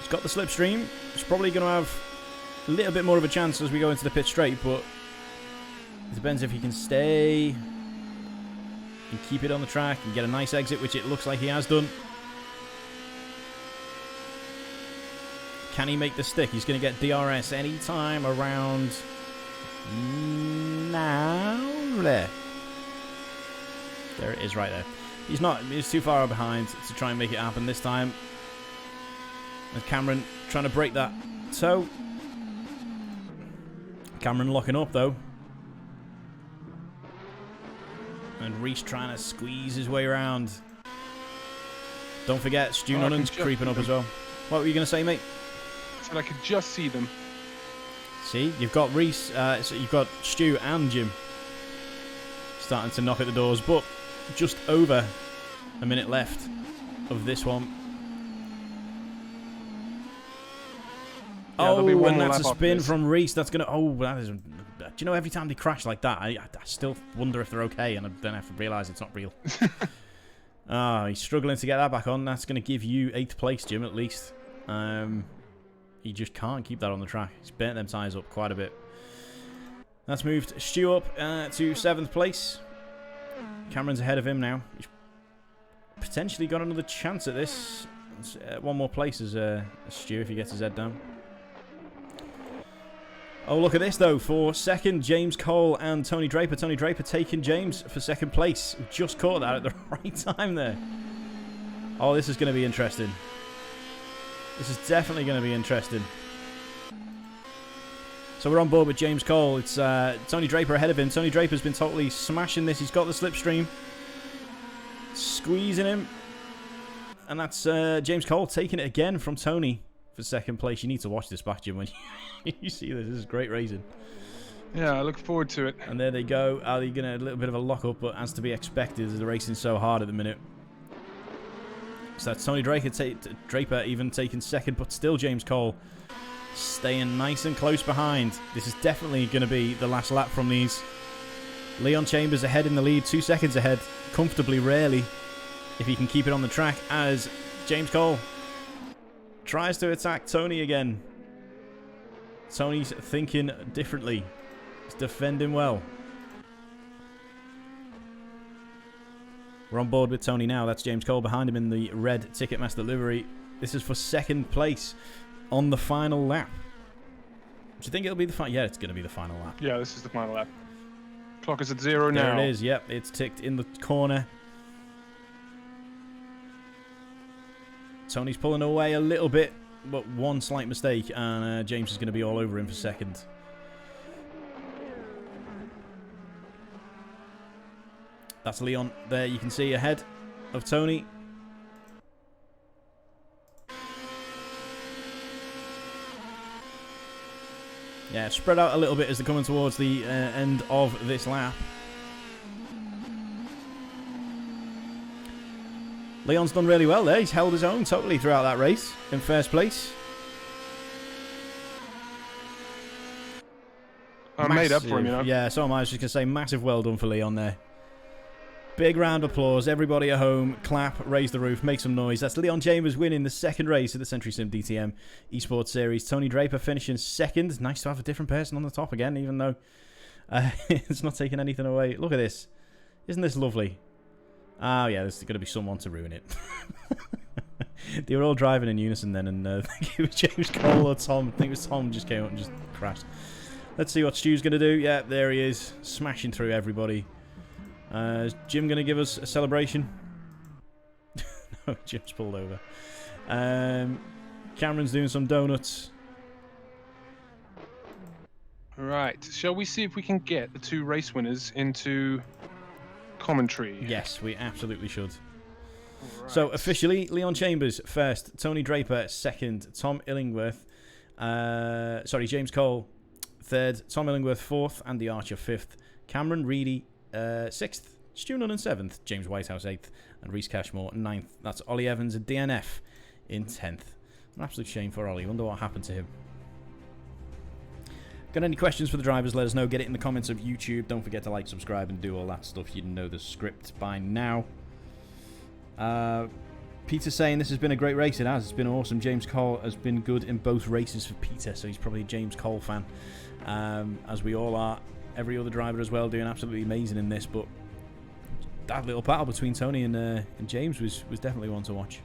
He's got the slipstream. He's probably going to have a little bit more of a chance as we go into the pit straight, but it depends if he can stay and keep it on the track and get a nice exit, which it looks like he has done. Can he make the stick? He's going to get DRS anytime around now. There it is right there. He's too far behind to try and make it happen this time. And Cameron trying to break that toe. Cameron locking up though. And Reese trying to squeeze his way around. Don't forget, Stu Nunnan's creeping up as well. What were you going to say, mate? I said I could just see them. See, you've got Reese, so you've got Stu and Jim starting to knock at the doors, but just over a minute left of this one. Yeah, and that's a spin from Reese. That's going to... Oh, that is... Do you know, every time they crash like that, I still wonder if they're okay, and then I have to realise it's not real. He's struggling to get that back on. That's going to give you 8th place, Jim, at least. He just can't keep that on the track. He's burnt them tyres up quite a bit. That's moved Stu up to 7th place. Cameron's ahead of him now. He's potentially got another chance at this. One more place as Stu if he gets his head down. Oh, look at this, though. For second, James Cole and Tony Draper. Tony Draper taking James for 2nd place. Just caught that at the right time there. Oh, this is going to be interesting. This is definitely going to be interesting. So we're on board with James Cole. It's Tony Draper ahead of him. Tony Draper's been totally smashing this. He's got the slipstream. Squeezing him. And that's James Cole taking it again from Tony for 2nd place. You need to watch this back, Jim, when you see this. This is great racing. Yeah, I look forward to it. And there they go. Are they going to a little bit of a lock-up, but as to be expected, as the racing so hard at the minute. So that's Tony Draper even taking 2nd, but still James Cole staying nice and close behind. This is definitely going to be the last lap from these. Leon Chambers ahead in the lead, 2 seconds ahead, comfortably, rarely, if he can keep it on the track, as James Cole tries to attack Tony again. Tony's thinking differently. He's defending well. We're on board with Tony now. That's James Cole behind him in the red Ticketmaster livery. This is for 2nd place on the final lap. Do you think it'll be the final? Yeah, it's going to be the final lap. Yeah, this is the final lap. Clock is at 0 now. There it is. Yep, it's ticked in the corner. Tony's pulling away a little bit, but one slight mistake, and James is going to be all over him for 2nd. That's Leon there, you can see ahead of Tony. Yeah, spread out a little bit as they're coming towards the end of this lap. Leon's done really well there. He's held his own totally throughout that race in 1st place. I'm made up for him, you know. Yeah, so am I. I was just going to say, massive well done for Leon there. Big round of applause. Everybody at home, clap, raise the roof, make some noise. That's Leon Chambers winning the 2nd race of the Century Sim DTM Esports Series. Tony Draper finishing 2nd. Nice to have a different person on the top again, even though it's not taking anything away. Look at this. Isn't this lovely? Oh, yeah, there's going to be someone to ruin it. They were all driving in unison then, and I think it was James Cole or Tom. I think it was Tom just came up and just crashed. Let's see what Stu's going to do. Yeah, there he is, smashing through everybody. Is Jim going to give us a celebration? No, Jim's pulled over. Cameron's doing some donuts. Right. Shall we see if we can get the 2 race winners into commentary? Yes, we absolutely should. Right. So, officially, Leon Chambers 1st, Tony Draper 2nd, Tom Illingworth, James Cole 3rd, Tom Illingworth 4th, Andy Archer 5th, Cameron Reedy 6th, Stu Nunn 7th, James Whitehouse 8th, and Reese Cashmore 9th. That's Ollie Evans and DNF in 10th. An absolute shame for Ollie. Wonder what happened to him. Got any questions for the drivers? Let us know. Get it in the comments of YouTube. Don't forget to like, subscribe, and do all that stuff. You know the script by now. Peter's saying this has been a great race. It has. It's been awesome. James Cole has been good in both races for Peter, so he's probably a James Cole fan, as we all are. Every other driver as well doing absolutely amazing in this, but that little battle between Tony and James was definitely one to watch.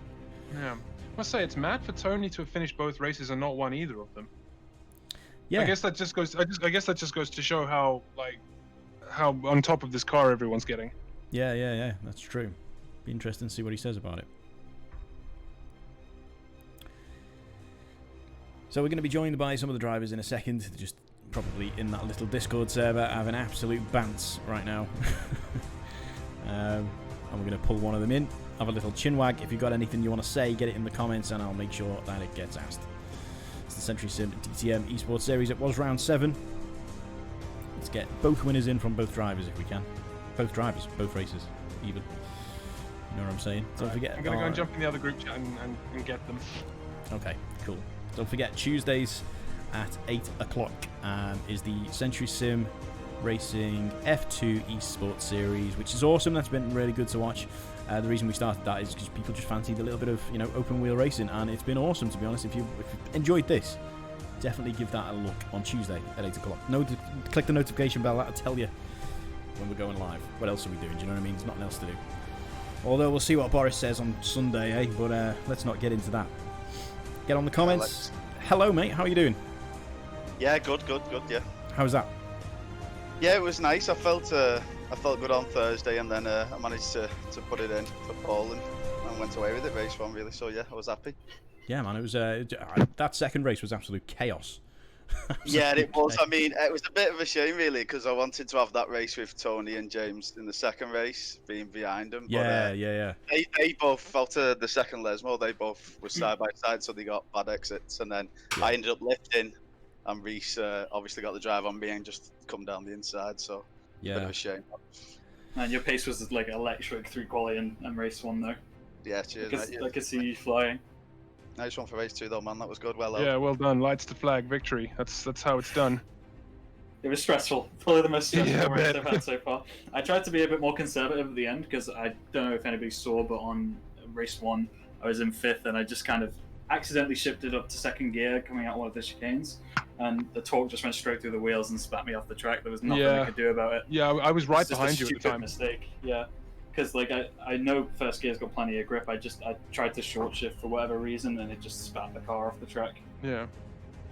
Yeah, I must say it's mad for Tony to have finished both races and not won either of them. Yeah, I guess that just goes. I guess that just goes to show how on top of this car everyone's getting. Yeah. That's true. Be interesting to see what he says about it. So we're going to be joined by some of the drivers in a second. They're just probably in that little Discord server having absolute bants right now. And we're going to pull one of them in, have a little chinwag. If you've got anything you want to say, get it in the comments and I'll make sure that it gets asked. It's the Century Sim DTM Esports Series. It was round 7. Let's get both winners in from both drivers if we can. Both drivers, both races, even. You know what I'm saying? Don't forget. I'm going to go and jump in the other group chat and get them. Okay, cool. Don't forget, Tuesdays at 8 o'clock is the Century Sim Racing F2 Esports Series, which is awesome. That's been really good to watch. The reason we started that is because people just fancied a little bit of open wheel racing, and it's been awesome, to be honest. If you enjoyed this, definitely give that a look on Tuesday at 8 o'clock. Click the notification bell. That'll tell you when we're going live. What else are we doing? Do you know what I mean? There's nothing else to do. Although we'll see what Boris says on Sunday, eh? But let's not get into that. Get on the comments. Hello, mate. How are you doing? Yeah, good, yeah. How's that? Yeah, it was nice. I felt good on Thursday, and then I managed to put it in for Poland and went away with it race 1, really. So yeah, I was happy. Yeah, man. It was that second race was absolute chaos. Yeah, it was. I mean, it was a bit of a shame, really, because I wanted to have that race with Tony and James in the second race, being behind them. Yeah, yeah. They both, after the second Lesmo, they both were side by side, so they got bad exits. And then I ended up lifting, and Reese obviously got the drive on me and just come down the inside, so a bit of a shame. And your pace was like electric through quali and race 1, though. Yeah, cheers. I could see you flying. Nice one for race 2, though, man. That was good. Well, yeah, well done. Lights to flag, victory. That's how it's done. It was stressful. Probably the most stressful race bet. I've had so far. I tried to be a bit more conservative at the end because I don't know if anybody saw, but on race 1, I was in 5th and I just kind of accidentally shifted up to 2nd gear coming out one of the chicanes, and the torque just went straight through the wheels and spat me off the track. There was nothing I could do about it. Yeah, I was right It's just behind a you at the stupid time. mistake. Yeah. Because like I know first gear's got plenty of grip. I tried to short shift for whatever reason and it just spat the car off the track. Yeah.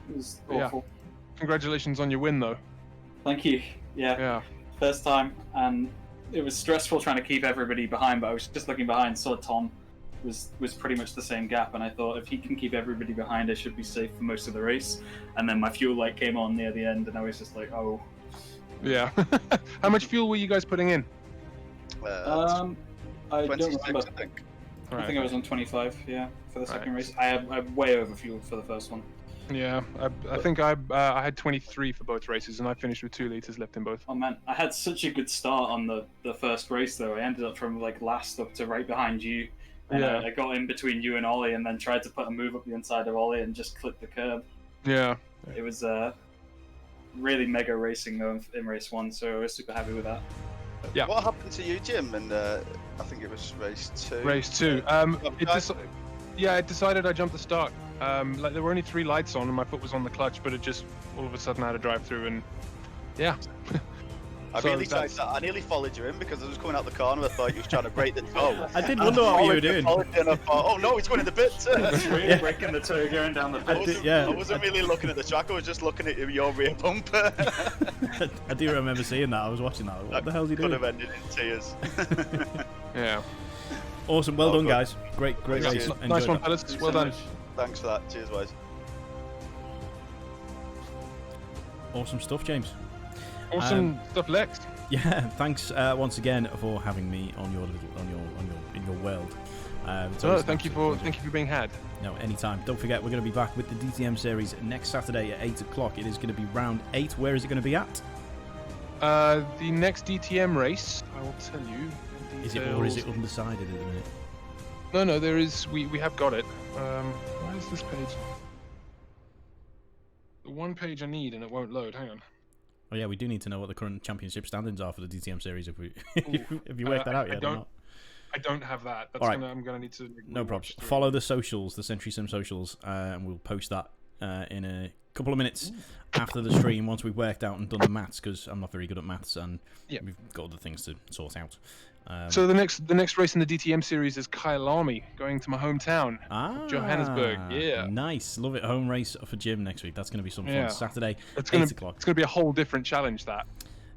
It was Yeah. awful. Congratulations on your win, though. Thank you. Yeah. First time, and it was stressful trying to keep everybody behind. But I was just looking behind, saw Tom was pretty much the same gap, and I thought if he can keep everybody behind, I should be safe for most of the race. And then my fuel light came on near the end, and I was just like, oh. Yeah. How much fuel were you guys putting in? I don't 26, remember. I think. I think I was on 25, for the second race. I way overfueled for the first one. Yeah, I think I had 23 for both races, and I finished with 2 liters left in both. Oh man, I had such a good start on the first race though. I ended up from like last up to right behind you, and I got in between you and Ollie, and then tried to put a move up the inside of Ollie and just clipped the curb. Yeah. It was really mega racing though in race 1, so I was super happy with that. Yeah. What happened to you, Jim? And I think it was race 2. Race 2. It decided I jumped the start. Like there were only 3 lights on, and my foot was on the clutch, but it just all of a sudden I had to drive through, and yeah. I nearly followed you in because I was coming out the corner. I thought you was trying to break the toe. I did wonder what you were doing. And I thought, oh no, he's going in the pit. Breaking the toe, going down the pit. I wasn't really looking at the track. I was just looking at your rear bumper. I do remember seeing that. I was watching that. What the hell is he doing? Could have ended in tears. Yeah. Awesome. Well done, guys. Great race. Nice one, fellas. Well done. Thanks for that. Cheers, boys. Awesome stuff, James. Awesome stuff, Lex. Yeah, thanks once again for having me on your in your world. Thank you for being had. No, anytime. Don't forget, we're going to be back with the DTM series next Saturday at 8 o'clock. It is going to be round 8. Where is it going to be at? The next DTM race, I will tell you. Is it undecided at the minute? No, there is. We have got it. Where is this page? one page I need and it won't load. Hang on. Oh yeah, we do need to know what the current championship standings are for the DTM series. If we, if you worked that out yet or not. I don't have that. That's right. I'm gonna need to. No problems. Follow the socials, the Century Sim socials, and we'll post that in a couple of minutes after the stream once we've worked out and done the maths, because I'm not very good at maths and we've got other things to sort out. So the next race in the DTM series is Kyalami, going to my hometown, Johannesburg. Yeah, nice, love it. Home race for Jim next week. That's going to be some fun. Saturday, 8 o'clock. It's going to be a whole different challenge. That.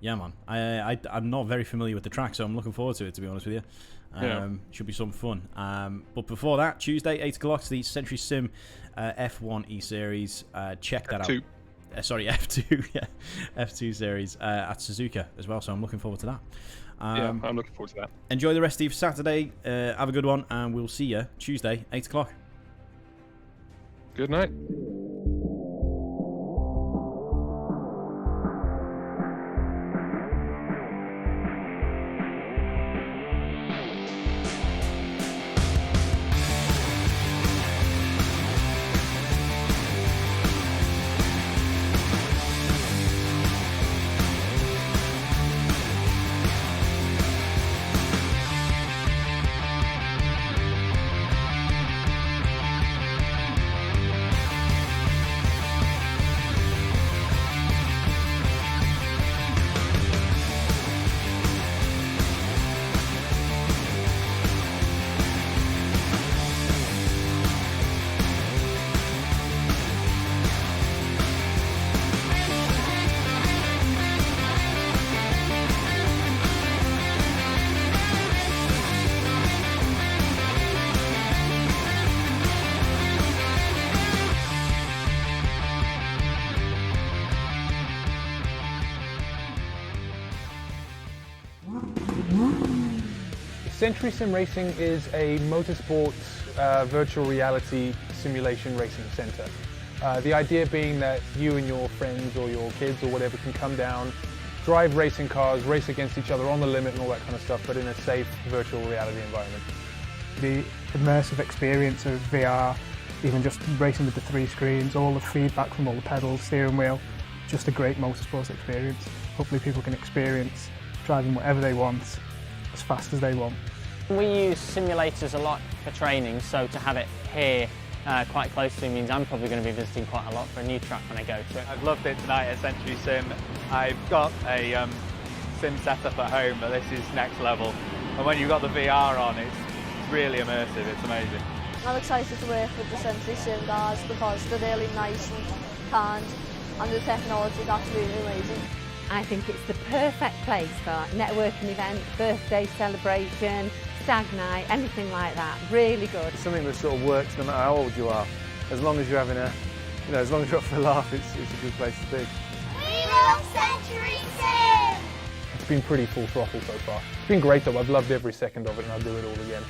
Yeah, man. I'm not very familiar with the track, so I'm looking forward to it. To be honest with you, should be some fun. But before that, Tuesday, 8 o'clock, the Century Sim F1 E Series. Check that out. Sorry, F2, F2 series at Suzuka as well. So I'm looking forward to that. I'm looking forward to that. Enjoy the rest of your Saturday. Have a good one, and we'll see you Tuesday, 8 o'clock. Good night. Century Sim Racing is a motorsports virtual reality simulation racing centre. The idea being that you and your friends or your kids or whatever can come down, drive racing cars, race against each other on the limit and all that kind of stuff, but in a safe virtual reality environment. The immersive experience of VR, even just racing with the 3 screens, all the feedback from all the pedals, steering wheel, just a great motorsports experience. Hopefully people can experience driving whatever they want, as fast as they want. We use simulators a lot for training, so to have it here quite close to me means I'm probably going to be visiting quite a lot for a new track when I go to it. I've loved it tonight at Century Sim. I've got a sim setup at home, but this is next level. And when you've got the VR on, it's really immersive, it's amazing. I'm excited to work with the Century Sim guys because they're really nice and kind, and the technology is absolutely amazing. I think it's the perfect place for networking event, birthday celebration, stag night, anything like that. Really good. It's something that sort of works no matter how old you are. As long as you're having a, as long as you're up for a laugh, it's a good place to be. We love Century Sim! It's been pretty full throttle so far. It's been great though. I've loved every second of it and I'll do it all again.